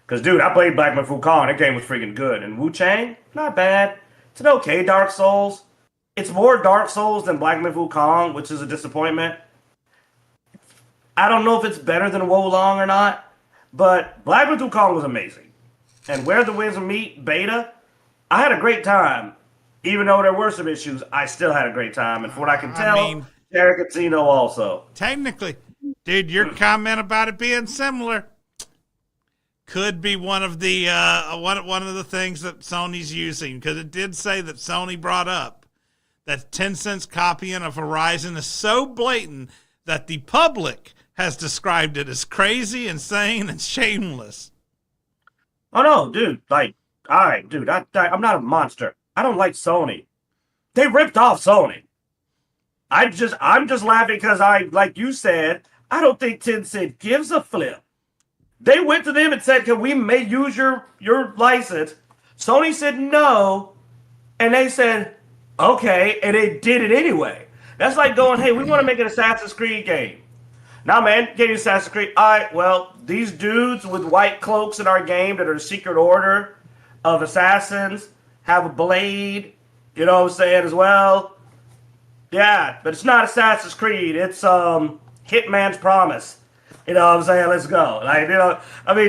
Because, dude, I played Black Myth Wukong. That game was freaking good. And Wu Chang, not bad. It's an okay Dark Souls. It's more Dark Souls than Black Myth Wukong, which is a disappointment. I don't know if it's better than Wo Long or not, but Black Myth Wukong was amazing. And Where the Winds Meet beta, I had a great time. Even though there were some issues, I still had a great time. And from what I can tell, Derek and Zeno also. Technically, dude, your comment about it being similar could be one of the one of the things that Sony's using, because it did say that Sony brought up that Tencent's copying of Horizon is so blatant that the public has described it as crazy, insane, and shameless. Oh no, dude! All right, dude. I'm not a monster. I don't like Sony. They ripped off Sony. I'm just laughing because like you said, I don't think Tencent gives a flip. They went to them and said, "Can we use your license?" Sony said no, and they said, "Okay," and they did it anyway. That's like going, "Hey, we want to make an Assassin's Creed game." Nah, man, get you Assassin's Creed. All right, well, these dudes with white cloaks in our game that are the secret order of assassins have a blade, you know what I'm saying, as well. Yeah, but it's not Assassin's Creed. It's Hitman's Promise. You know what I'm saying? Let's go.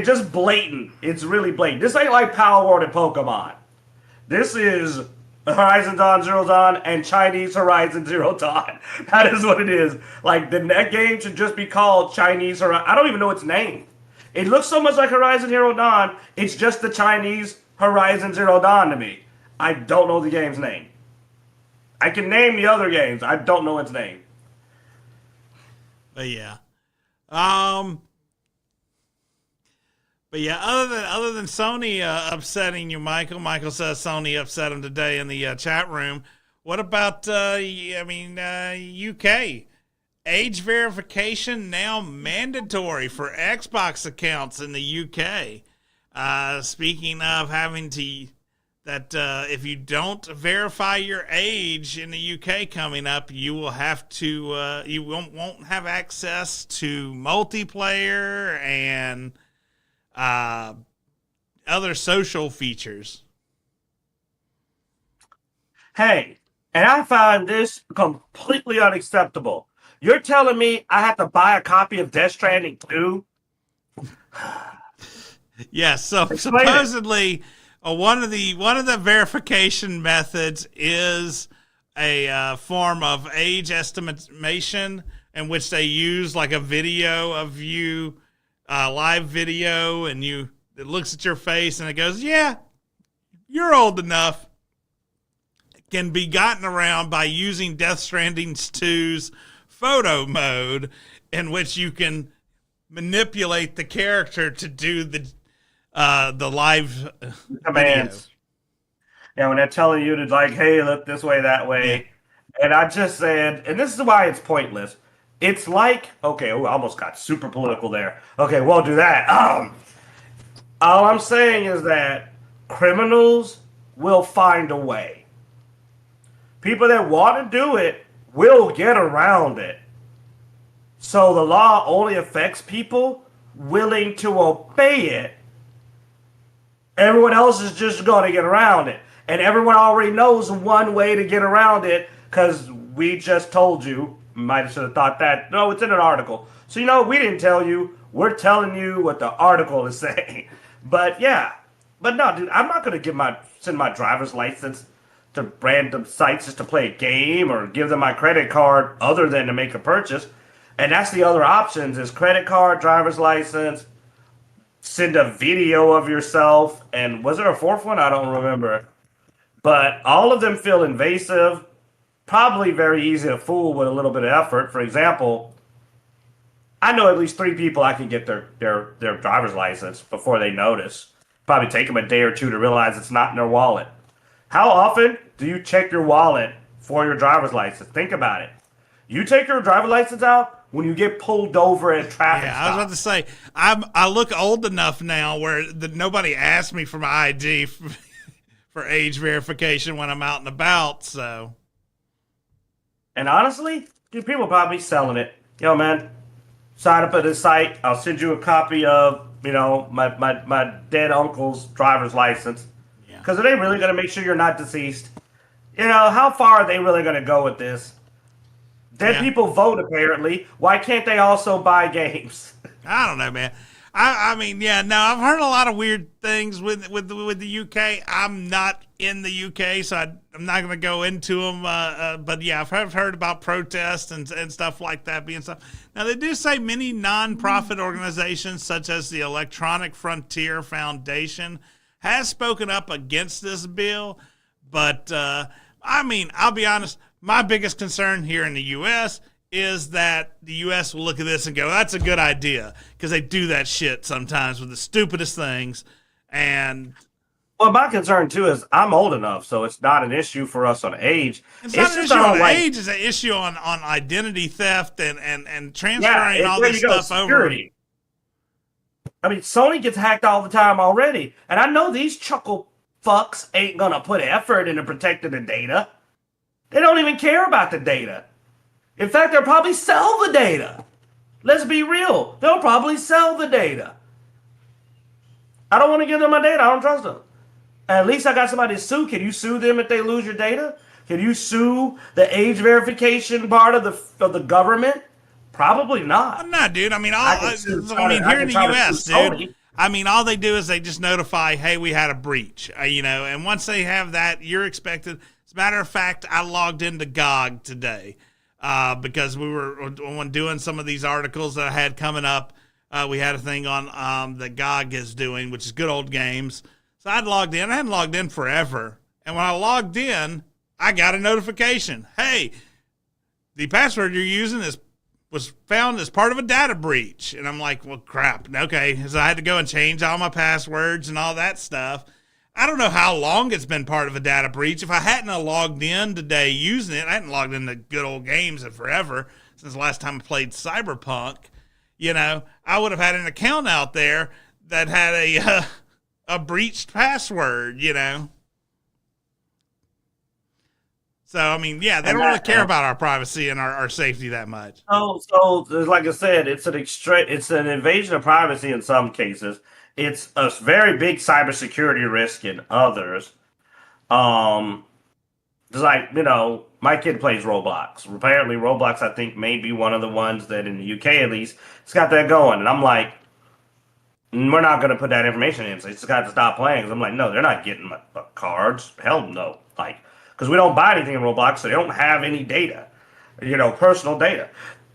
Just blatant. It's really blatant. This ain't like Power Word and Pokemon. This is Horizon Dawn, Zero Dawn, and Chinese Horizon Zero Dawn. That is what it is. Like, that game should just be called Chinese Horizon. I don't even know its name. It looks so much like Horizon Zero Dawn, it's just the Chinese Horizon Zero Dawn to me. I don't know the game's name. I can name the other games. I don't know its name. But yeah. But yeah, other than Sony upsetting you, Michael says Sony upset him today in the chat room. What about UK? Age verification now mandatory for Xbox accounts in the UK. Speaking of having to, if you don't verify your age in the UK coming up, you will have to, you won't have access to multiplayer and other social features. Hey, and I find this completely unacceptable. You're telling me I have to buy a copy of Death Stranding 2? Yes, so Explain supposedly one of the verification methods is a form of age estimation in which they use like a video of you, live video, and it looks at your face and it goes, yeah, you're old enough. It can be gotten around by using Death Stranding 2's photo mode, in which you can manipulate the character to do the live commands. Yeah, when they're telling you to like, hey, look this way, that way. Yeah. And I just said, and this is why it's pointless. It's like, okay, I almost got super political there. Okay, won't do that. All I'm saying is that criminals will find a way. People that want to do it will get around it. So the law only affects people willing to obey it. Everyone else is just going to get around it. And everyone already knows one way to get around it because we just told you. Might have should have thought that. No, it's in an article. So, we didn't tell you. We're telling you what the article is saying. But, yeah. But no, dude, I'm not going to send my driver's license to random sites just to play a game or give them my credit card other than to make a purchase. And that's the other options is credit card, driver's license, send a video of yourself. And was there a fourth one? I don't remember. But all of them feel invasive, probably very easy to fool with a little bit of effort. For example, I know at least 3 people I can get their driver's license before they notice. Probably take them a day or 2 to realize it's not in their wallet. How often do you check your wallet for your driver's license? Think about it. You take your driver's license out when you get pulled over at traffic stop. I was about to say, I look old enough now where nobody asks me for my ID for age verification when I'm out and about. So, and honestly, dude, people probably selling it. Yo, man, sign up at this site. I'll send you a copy of my dead uncle's driver's license. Because are they really going to make sure you're not deceased? How far are they really going to go with this? Dead people vote, apparently. Why can't they also buy games? I don't know, man. I've heard a lot of weird things with the UK. I'm not in the UK, so I'm not going to go into them. But yeah, I've heard about protests and stuff like that being stuff. Now, they do say many non-profit organizations, such as the Electronic Frontier Foundation, has spoken up against this bill, but I'll be honest, my biggest concern here in the U.S. is that the U.S. will look at this and go, that's a good idea, because they do that shit sometimes with the stupidest things. And well, my concern too is I'm old enough, so it's not an issue for us on age. It's not an issue on age, it's an issue on identity theft and transferring all this stuff over. Sony gets hacked all the time already. And I know these chuckle fucks ain't going to put effort into protecting the data. They don't even care about the data. In fact, they'll probably sell the data. Let's be real. They'll probably sell the data. I don't want to give them my data. I don't trust them. At least I got somebody to sue. Can you sue them if they lose your data? Can you sue the age verification part of the government? Probably not. No, dude. Here in the U.S., dude. All they do is they just notify, hey, we had a breach, and once they have that, you're expected. As a matter of fact, I logged into GOG today because we were doing some of these articles that I had coming up. We had a thing on that GOG is doing, which is Good Old Games. So I'd logged in. I hadn't logged in forever. And when I logged in, I got a notification. Hey, the password you're using is was found as part of a data breach. And I'm like, well, crap. Okay. So I had to go and change all my passwords and all that stuff. I don't know how long it's been part of a data breach. If I hadn't logged in today using it, I hadn't logged into good old games in forever since the last time I played Cyberpunk, I would have had an account out there that had a breached password, So, I mean, yeah, they don't really care about our privacy and our safety that much. So like I said, it's an invasion of privacy in some cases. It's a very big cybersecurity risk in others. It's like, my kid plays Roblox. Apparently, Roblox, I think, may be one of the ones that in the UK at least, it's got that going. And I'm like, we're not going to put that information in. So it's got to stop playing. So I'm like, no, they're not getting my cards. Hell no. Because we don't buy anything in Roblox, so they don't have any data, personal data.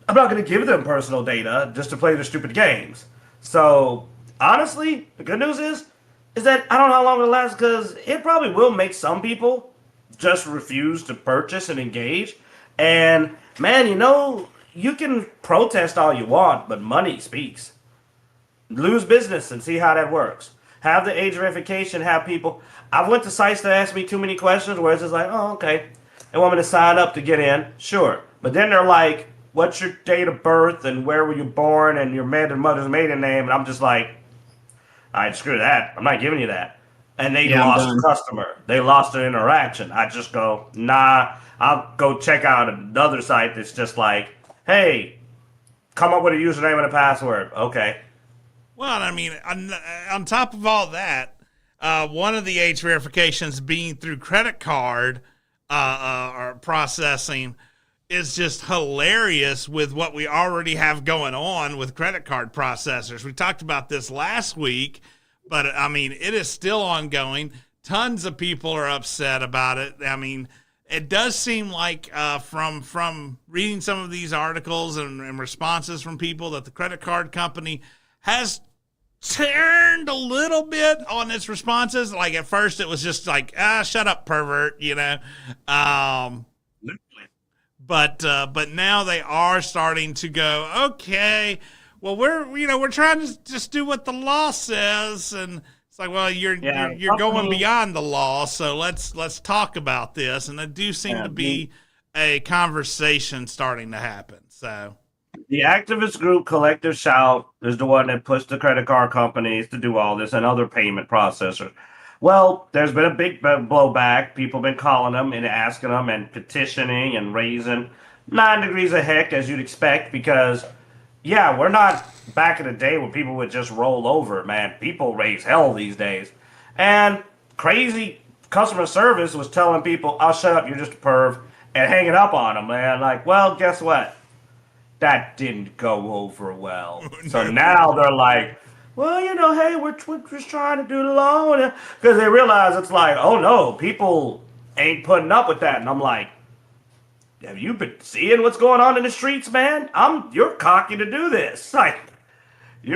I'm not going to give them personal data just to play their stupid games. So honestly, the good news is that I don't know how long it'll last, because it probably will make some people just refuse to purchase and engage. And man, you can protest all you want, but money speaks. Lose business and see how that works. Have the age verification, have people. I've went to sites that ask me too many questions where it's just like, oh, okay. They want me to sign up to get in. Sure. But then they're like, what's your date of birth and where were you born and your mother's maiden name? And I'm just like, all right, screw that. I'm not giving you that. And they lost a customer. They lost an interaction. I just go, nah, I'll go check out another site that's just like, hey, come up with a username and a password. Okay. Well, I mean, on top of all that, one of the age verifications being through credit card or processing is just hilarious with what we already have going on with credit card processors. We talked about this last week, but I mean, it is still ongoing. Tons of people are upset about it. I mean, it does seem like from reading some of these articles and responses from people that the credit card company has turned a little bit on its responses. Like at first it was just like, shut up, pervert, But now they are starting to go, okay, well, we're trying to just do what the law says. And it's like, well, you're going beyond the law. So let's talk about this. And there do seem to be a conversation starting to happen. So the activist group Collective Shout is the one that pushed the credit card companies to do all this and other payment processors. Well, there's been a big blowback. People have been calling them and asking them and petitioning and raising 9 degrees of heck, as you'd expect, because, yeah, we're not back in the day when people would just roll over, man. People raise hell these days. And crazy customer service was telling people, oh, shut up, you're just a perv, and hanging up on them, man. Like, well, guess what? That didn't go over well. So now they're like, well, hey, we're just trying to do the law. Because they realize it's like, oh, no, people ain't putting up with that. And I'm like, have you been seeing what's going on in the streets, man? You're cocky to do this. Like,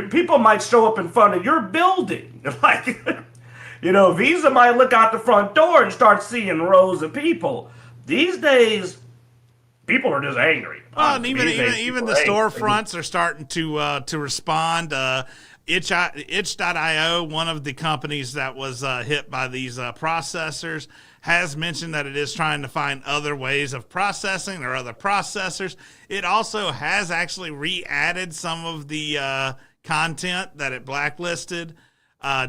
people might show up in front of your building. Like, Visa might look out the front door and start seeing rows of people. These days, people are just angry. Well, and even the storefronts are starting to respond. Itch.io, one of the companies that was hit by these processors, has mentioned that it is trying to find other ways of processing or other processors. It also has actually re-added some of the content that it blacklisted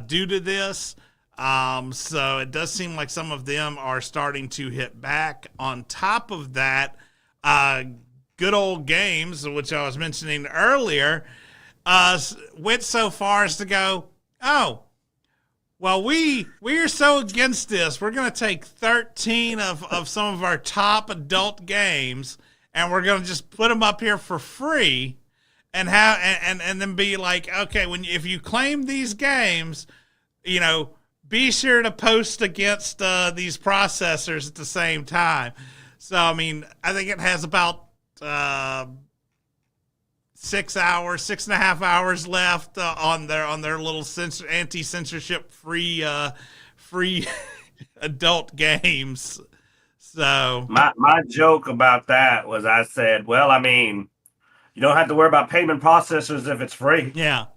due to this. So it does seem like some of them are starting to hit back. On top of that, good old games, which I was mentioning earlier, went so far as to go, oh, well, we're so against this. We're going to take 13 of some of our top adult games, and we're going to just put them up here for free, and have and then be like, okay, if you claim these games, be sure to post against these processors at the same time. So, I mean, I think it has about 6.5 hours left on their little anti-censorship free adult games. So my joke about that was, I said, well, I mean, You don't have to worry about payment processors if it's free. Yeah.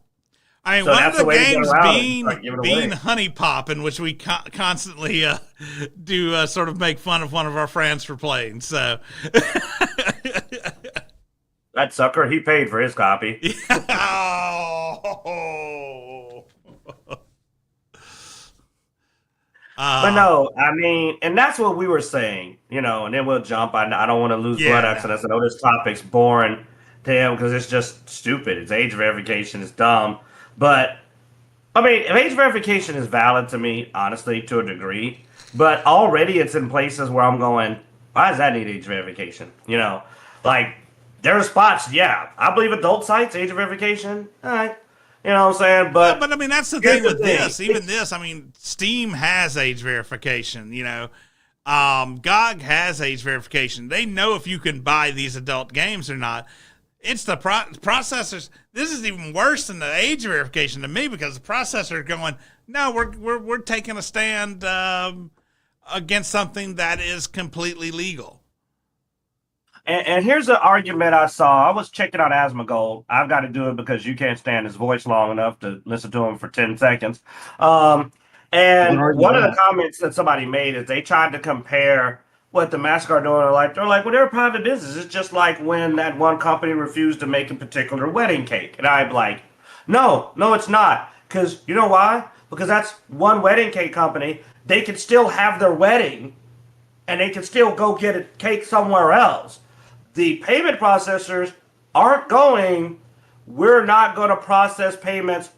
I mean, So one of that's the the way to get games around it. Start giving it being away. Honey Pop, in which we constantly do sort of make fun of one of our friends for playing. So That sucker, he paid for his copy. Oh. But no, I mean, and that's what we were saying, and then we'll jump. I don't want to lose Bloodaxe, and I said, oh, this topic's boring to him because it's just stupid. It's age verification. It's dumb. But, I mean, age verification is valid to me, honestly, to a degree. But already it's in places where I'm going, why does that need age verification? Like, there are spots, yeah. I believe adult sites, age verification, all right. You know what I'm saying? But I mean, that's the thing with this. Even this, I mean, Steam has age verification, GOG has age verification. They know if you can buy these adult games or not. It's the processors. This is even worse than the age verification to me, because the processor are going, no, we're taking a stand against something that is completely legal. And here's the argument I saw. I was checking out Asmongold. I've got to do it because you can't stand his voice long enough to listen to him for 10 seconds. And one of the comments that somebody made is they tried to compare what the MasterCard are doing. They're like, well, they're a private business. It's just like when that one company refused to make a particular wedding cake. And I'm like, no, it's not. Because you know why? Because that's one wedding cake company. They can still have their wedding, and they can still go get a cake somewhere else. The payment processors aren't going, we're not going to process payments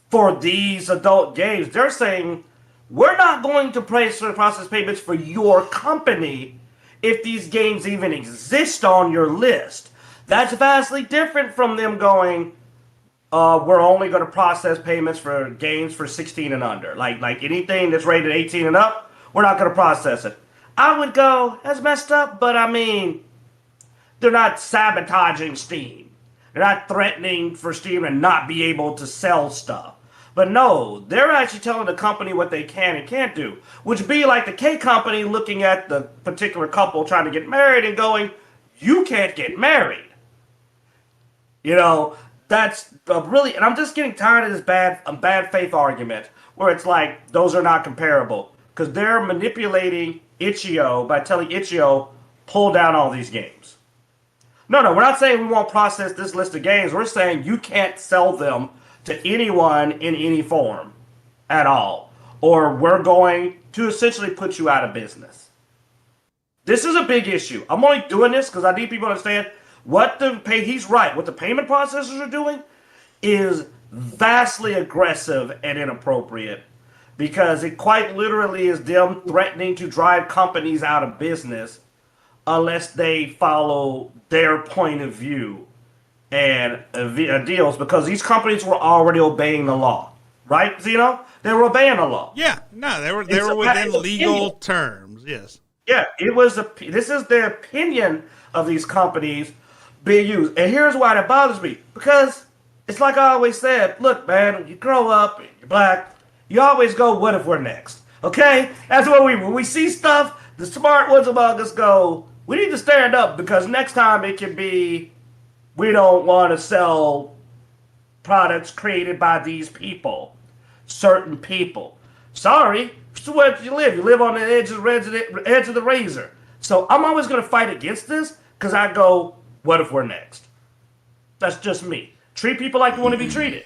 for these adult games. They're saying, we're not going to process payments for your company if these games even exist on your list. That's vastly different from them going, we're only going to process payments for games for 16 and under. Like anything that's rated 18 and up, we're not going to process it. I would go, that's messed up, but I mean, they're not sabotaging Steam. They're not threatening for Steam to not be able to sell stuff. But no, they're actually telling the company what they can and can't do, which be like the K company looking at the particular couple trying to get married and going, you can't get married. That's really, and I'm just getting tired of this bad faith argument where it's like, those are not comparable. Because they're manipulating Itch.io by telling Itch.io, pull down all these games. No, we're not saying we won't process this list of games. We're saying you can't sell them to anyone in any form at all. Or we're going to essentially put you out of business. This is a big issue. I'm only doing this because I need people to understand he's right. What the payment processors are doing is vastly aggressive and inappropriate, because it quite literally is them threatening to drive companies out of business unless they follow their point of view and deals, because these companies were already obeying the law, right, Zeno? They were obeying the law. Yeah, no, they were within legal terms. Yes. Yeah, this is the opinion of these companies being used, and here's why that bothers me, because it's like I always said. Look, man, when you grow up, you're black, you always go, what if we're next? Okay, that's what when we see stuff, the smart ones among us go, we need to stand up, because next time it can be, we don't want to sell products created by these people, certain people. Sorry, it's where you live. You live on the edge of the razor. So I'm always going to fight against this, because I go, what if we're next? That's just me. Treat people like you want to be treated.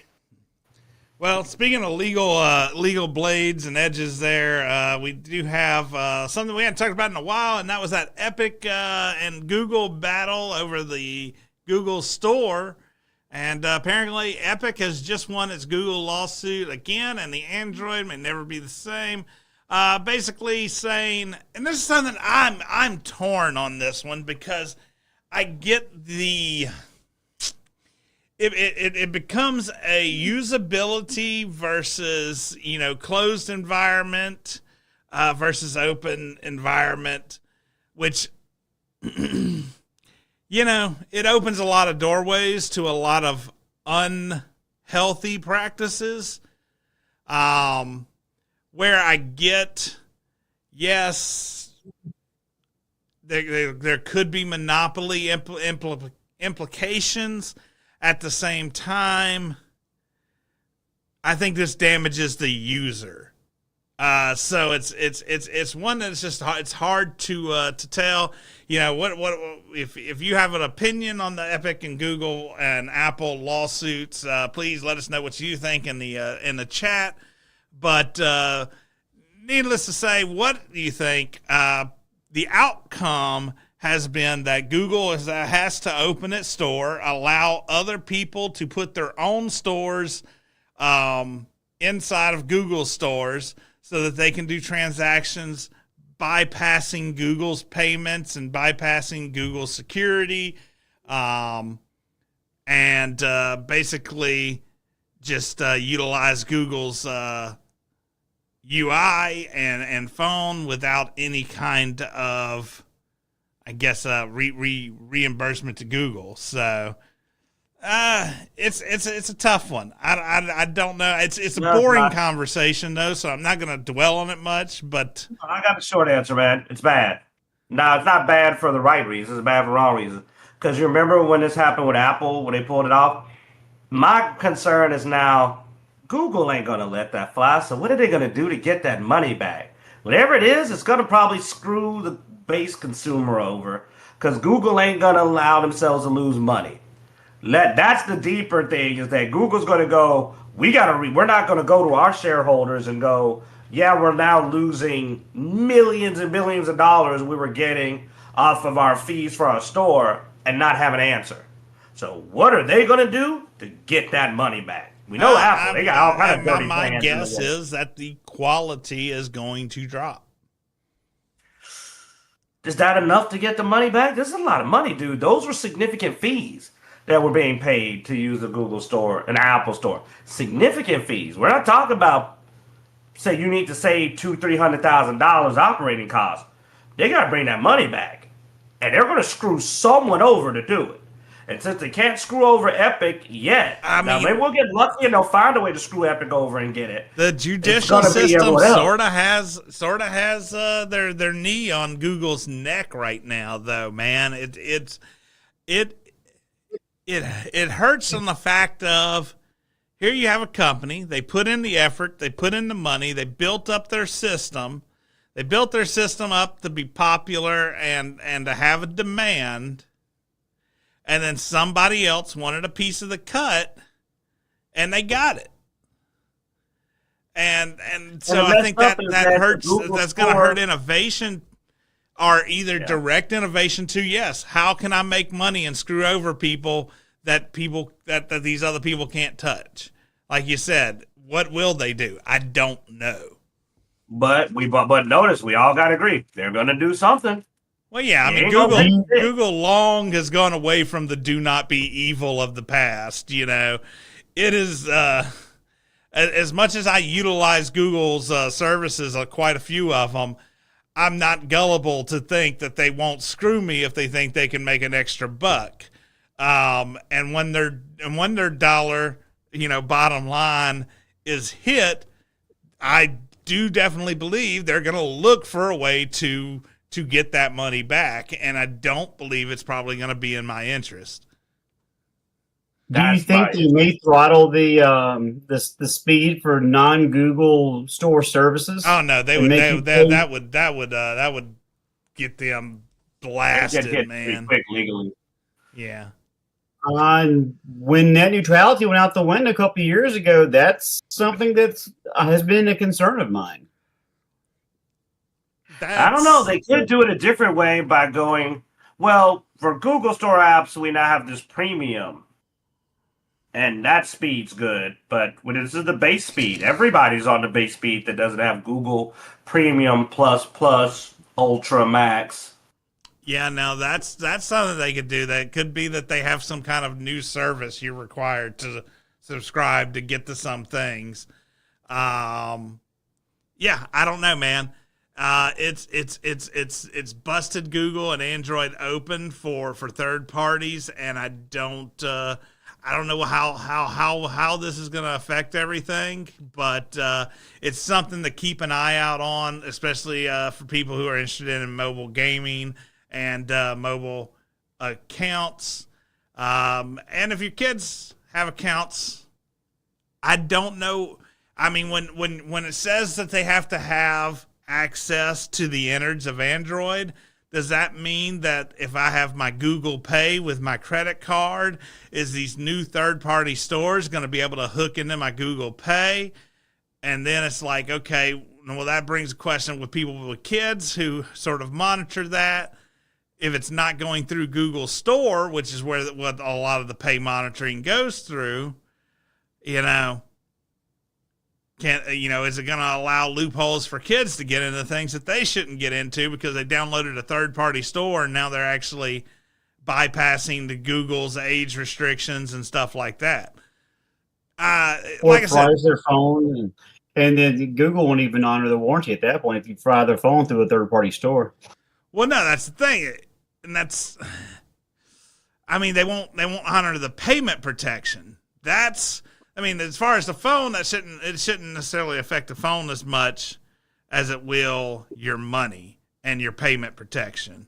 Well, speaking of legal blades and edges there, we do have something we hadn't talked about in a while, and that was that Epic and Google battle over the Google Store. And apparently Epic has just won its Google lawsuit again, and the Android may never be the same. Basically saying, and this is something I'm torn on this one, because I get the... It becomes a usability versus, closed environment versus open environment, which, it opens a lot of doorways to a lot of unhealthy practices, where I get, yes, there could be monopoly implications. At the same time, I think this damages the user. So it's one that's just it's hard to tell. You know what if you have an opinion on the Epic and Google and Apple lawsuits, please let us know what you think in the chat. But needless to say, what do you think? The outcome has been that Google has to open its store, allow other people to put their own stores inside of Google stores so that they can do transactions bypassing Google's payments and bypassing Google's security, and basically just utilize Google's UI and phone without any kind of, I guess, reimbursement to Google. So it's a tough one. I don't know. It's a boring conversation though, so I'm not going to dwell on it much. But I got the short answer, man. It's bad. Now it's not bad for the right reasons. It's bad for the wrong reasons. Because you remember when this happened with Apple when they pulled it off. My concern is now Google ain't going to let that fly. So what are they going to do to get that money back? Whatever it is, it's going to probably screw the base consumer over because Google ain't going to allow themselves to lose money. That's the deeper thing is that Google's going to go, we're not going to go to our shareholders and go, yeah, we're now losing millions and billions of dollars we were getting off of our fees for our store and not have an answer. So what are they going to do to get that money back? We know Apple, they got all kind of dirty plans. My guess is that the quality is going to drop. Is that enough to get the money back? This is a lot of money, dude. Those were significant fees that were being paid to use the Google store and the Apple store. Significant fees. We're not talking about, say, you need to save $200,000-$300,000 operating costs. They got to bring that money back. And they're going to screw someone over to do it. And since they can't screw over Epic yet, now maybe we'll get lucky and they'll find a way to screw Epic over and get it. The judicial system sort of has their knee on Google's neck right now, though. Man, it hurts on the fact of here you have a company, they put in the effort, they put in the money, they built up their system, they built their system up to be popular and to have a demand. And then somebody else wanted a piece of the cut, and they got it. And so I think that hurts. That's going to hurt innovation, or either direct innovation to yes. How can I make money and screw over people that these other people can't touch? Like you said, what will they do? I don't know. But notice we all got to agree they're going to do something. Well, yeah, I mean, Google long has gone away from the do not be evil of the past. You know, it is, as much as I utilize Google's services, quite a few of them, I'm not gullible to think that they won't screw me if they think they can make an extra buck. And when their dollar, bottom line is hit, I do definitely believe they're going to look for a way to get that money back, and I don't believe it's probably going to be in my interest. Do you think they may throttle the speed for non-Google store services? Oh no, that would get them blasted, man. Quick legally. Yeah. When net neutrality went out the window a couple of years ago, that's something that has been a concern of mine. I don't know. They could do it a different way by going, well, for Google Store apps, we now have this premium. And that speed's good. But when this is the base speed, everybody's on the base speed that doesn't have Google Premium Plus Ultra Max. Yeah, now that's something they could do. That could be that they have some kind of new service you're required to subscribe to get to some things. Yeah, I don't know, man. It's busted Google and Android open for third parties, and I don't know how this is going to affect everything, but it's something to keep an eye out on, especially for people who are interested in mobile gaming and mobile accounts. And if your kids have accounts, I don't know. I mean, when it says that they have to have access to the innards of Android, does that mean that if I have my Google Pay with my credit card, is these new third-party stores going to be able to hook into my Google Pay? And then it's like, okay, well, that brings a question with people with kids who sort of monitor that. If it's not going through Google Store, which is where what a lot of the pay monitoring goes through, is it going to allow loopholes for kids to get into things that they shouldn't get into because they downloaded a third-party store and now they're actually bypassing the Google's age restrictions and stuff like that? Or like I said, fries their phone, and then Google won't even honor the warranty at that point if you fry their phone through a third-party store. Well, no, that's the thing, and they won't honor the payment protection. As far as the phone, it shouldn't necessarily affect the phone as much as it will your money and your payment protection.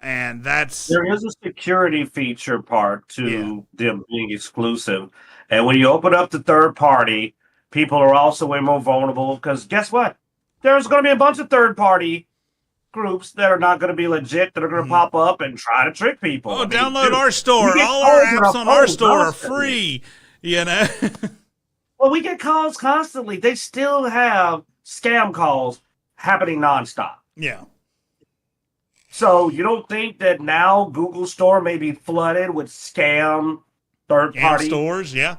And there is a security feature part to them being exclusive. And when you open up the third party, people are also way more vulnerable because guess what? There's going to be a bunch of third party groups that are not going to be legit, that are going to pop up and try to trick people. Download our store. All our apps on our store are free. Well, we get calls constantly. They still have scam calls happening nonstop. Yeah. So you don't think that now Google Store may be flooded with scam third-party stores? Yeah,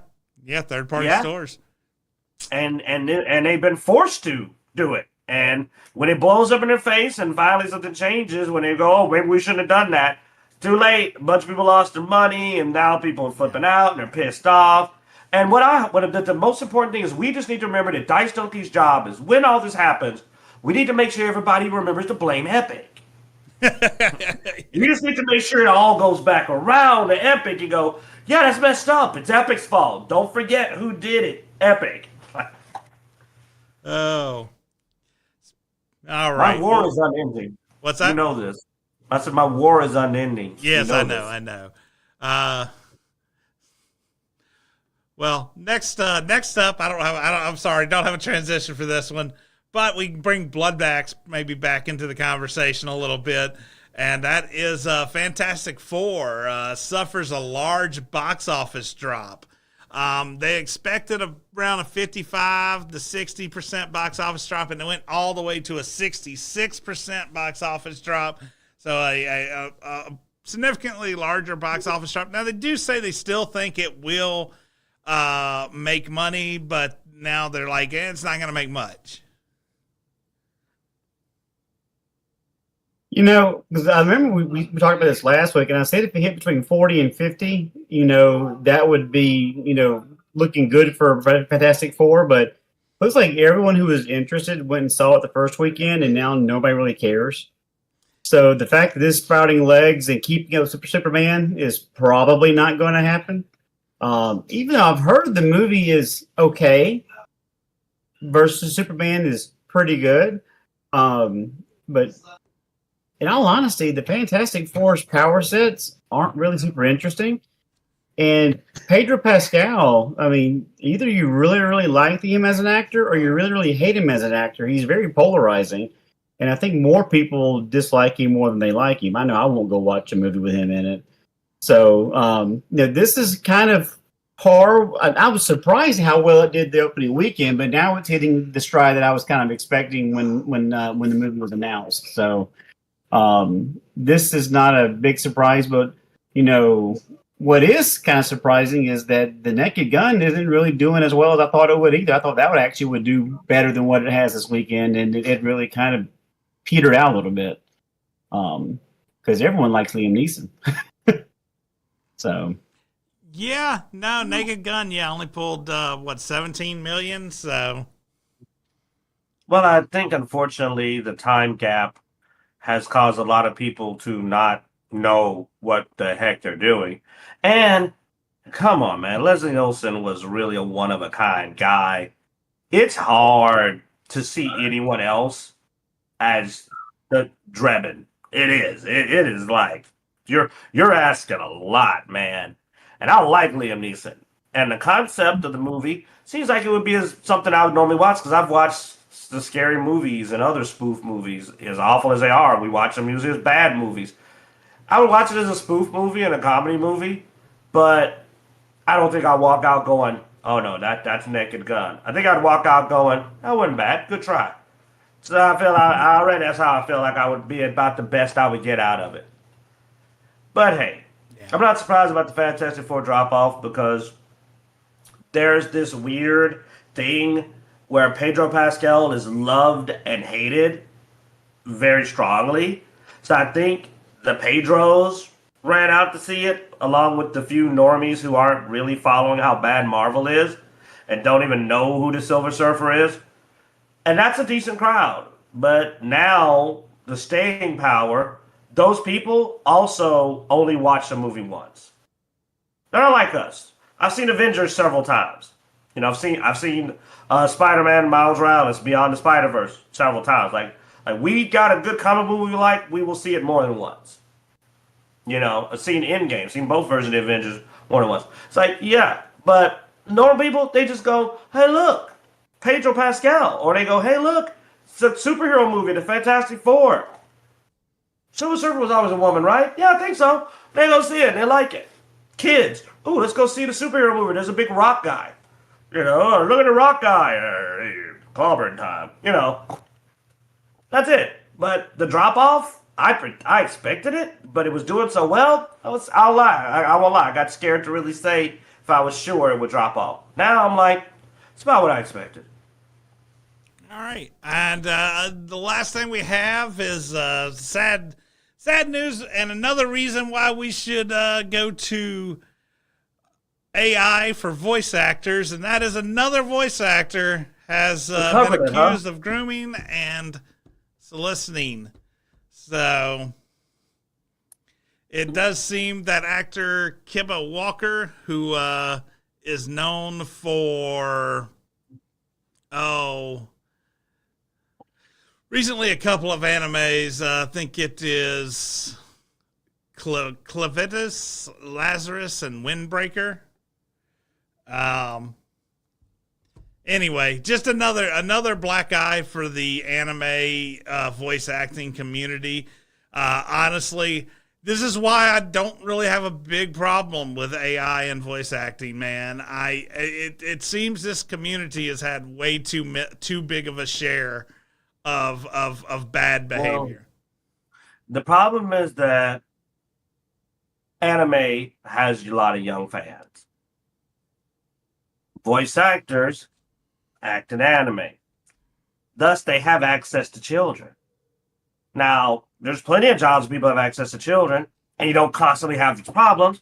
third-party stores. And they've been forced to do it. And when it blows up in their face and finally something changes, when they go, oh, maybe we shouldn't have done that, too late. A bunch of people lost their money, and now people are flipping out and they're pissed off. And the most important thing is we just need to remember that Dicejunkies' job is when all this happens, we need to make sure everybody remembers to blame Epic. You just need to make sure it all goes back around to Epic and go, yeah, that's messed up. It's Epic's fault. Don't forget who did it. Epic. Oh. All right. My war is unending. What's that? You know this. I said my war is unending. Yes, I know. Well, next up, I'm sorry, don't have a transition for this one, but we can bring Bloodaxe maybe back into the conversation a little bit, and that is Fantastic Four suffers a large box office drop. They expected around a 55 to 60% box office drop, and it went all the way to a 66% box office drop. So a significantly larger box office drop. Now, they do say they still think it will make money, but now they're like, it's not going to make much. Because I remember we talked about this last week, and I said if it hit between 40 and 50, that would be, looking good for Fantastic Four. But looks like everyone who was interested went and saw it the first weekend, and now nobody really cares. So the fact that this sprouting legs and keeping up with Superman is probably not going to happen. Even though I've heard the movie is okay versus Superman is pretty good. But in all honesty, the Fantastic Four's power sets aren't really super interesting. And Pedro Pascal, either you really, really like him as an actor or you really, really hate him as an actor. He's very polarizing. And I think more people dislike him more than they like him. I know I won't go watch a movie with him in it. So, this is kind of par. I was surprised how well it did the opening weekend, but now it's hitting the stride that I was kind of expecting when the movie was announced. So, this is not a big surprise, but what is kind of surprising is that the Naked Gun isn't really doing as well as I thought it would either. I thought that would do better than what it has this weekend, and it really kind of petered out a little bit because everyone likes Liam Neeson. So, Naked Gun, only pulled 17 million. So, well, I think unfortunately the time gap has caused a lot of people to not know what the heck they're doing. And come on, man, Leslie Olsen was really a one of a kind guy. It's hard to see anyone else as the Drebin. It is. It is like you're asking a lot, man. And I like Liam Neeson. And the concept of the movie seems like it would be something I would normally watch because I've watched the scary movies and other spoof movies, as awful as they are. We watch them usually as bad movies. I would watch it as a spoof movie and a comedy movie, but I don't think I'd walk out going, oh no, that's Naked Gun. I think I'd walk out going, that wasn't bad, good try. So I already that's how I feel like I would be about the best I would get out of it. But hey, I'm not surprised about the Fantastic Four drop off because there's this weird thing where Pedro Pascal is loved and hated very strongly. So I think the Pedros ran out to see it, along with the few normies who aren't really following how bad Marvel is and don't even know who the Silver Surfer is. And that's a decent crowd. But now, the staying power, those people also only watch the movie once. They're not like us. I've seen Avengers several times. You know, I've seen Spider-Man, Miles Morales, Beyond the Spider-Verse several times. Like we got a good comic book we like, we will see it more than once. You know, I've seen Endgame, seen both versions of the Avengers more than once. It's like, yeah, but normal people, they just go, hey, look, Pedro Pascal. Or they go, hey, look, it's a superhero movie, The Fantastic Four. Silver Surfer was always a woman, right? Yeah, I think so. They go see it, and they like it. Kids, ooh, let's go see the superhero movie. There's a big rock guy. You know, look at the rock guy. Clobbering time. You know, that's it. But the drop-off, I expected it, but it was doing so well, I'll lie. I won't lie. I got scared to really say if I was sure it would drop off. Now I'm like, it's about what I expected. All right. And the last thing we have is sad news and another reason why we should go to AI for voice actors, and that is another voice actor has been accused of grooming and soliciting. So it does seem that actor Kibba Walker, who is known for recently a couple of animes. I think it is Clavitus, Lazarus, and Windbreaker. Anyway, just another black eye for the anime voice acting community. Honestly, this is why I don't really have a big problem with AI and voice acting, man. It seems this community has had way too big of a share of bad behavior. Well, the problem is that anime has a lot of young fans. Voice actors act in anime. Thus, they have access to children. Now, there's plenty of jobs where people have access to children, and you don't constantly have these problems.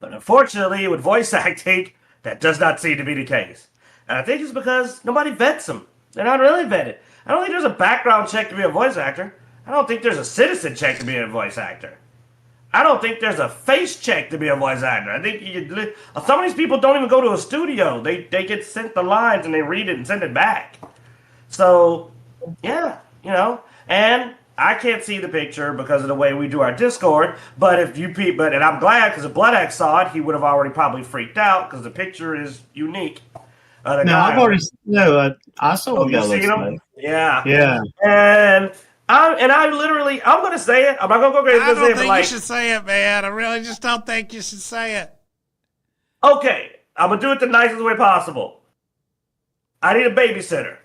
But unfortunately, with voice acting, that does not seem to be the case. And I think it's because nobody vets them. They're not really vetted. I don't think there's a background check to be a voice actor. I don't think there's a citizen check to be a voice actor. I don't think there's a face check to be a voice actor. I think some of these people don't even go to a studio. They get sent the lines and they read it and send it back. So, yeah, you know. And I can't see the picture because of the way we do our Discord. But and I'm glad because if Bloodaxe saw it, he would have already probably freaked out because the picture is unique. I've already I saw it. You've seen him? Yeah. Yeah. And I'm going to say it. I'm not going to go crazy. I don't think you should say it, man. I really just don't think you should say it. Okay. I'm going to do it the nicest way possible. I need a babysitter.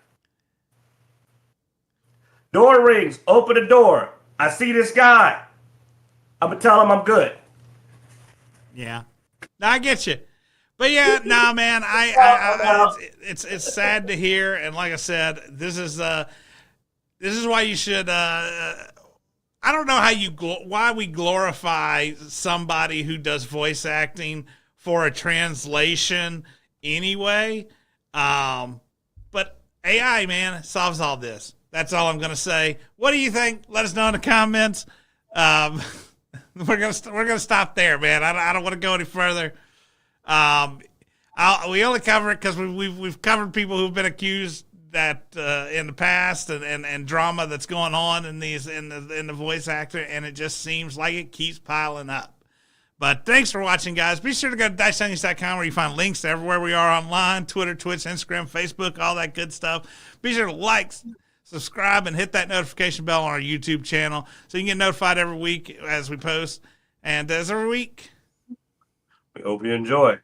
Door rings. Open the door. I see this guy. I'm going to tell him I'm good. Yeah. No, I get you. But yeah, nah, man, it's sad to hear. And like I said, this is why you should. I don't know why we glorify somebody who does voice acting for a translation anyway. But AI, man, solves all this. That's all I'm gonna say. What do you think? Let us know in the comments. We're gonna stop there, man. I don't want to go any further. We only cover it because we've covered people who've been accused that in the past and drama that's going on in the voice actor, and it just seems like it keeps piling up. But thanks for watching, guys. Be sure to go to Dicejunkies.com where you find links to everywhere we are online, Twitter, Twitch, Instagram, Facebook, all that good stuff. Be sure to like, subscribe, and hit that notification bell on our YouTube channel so you can get notified every week as we post. And as every week, We hope you enjoy.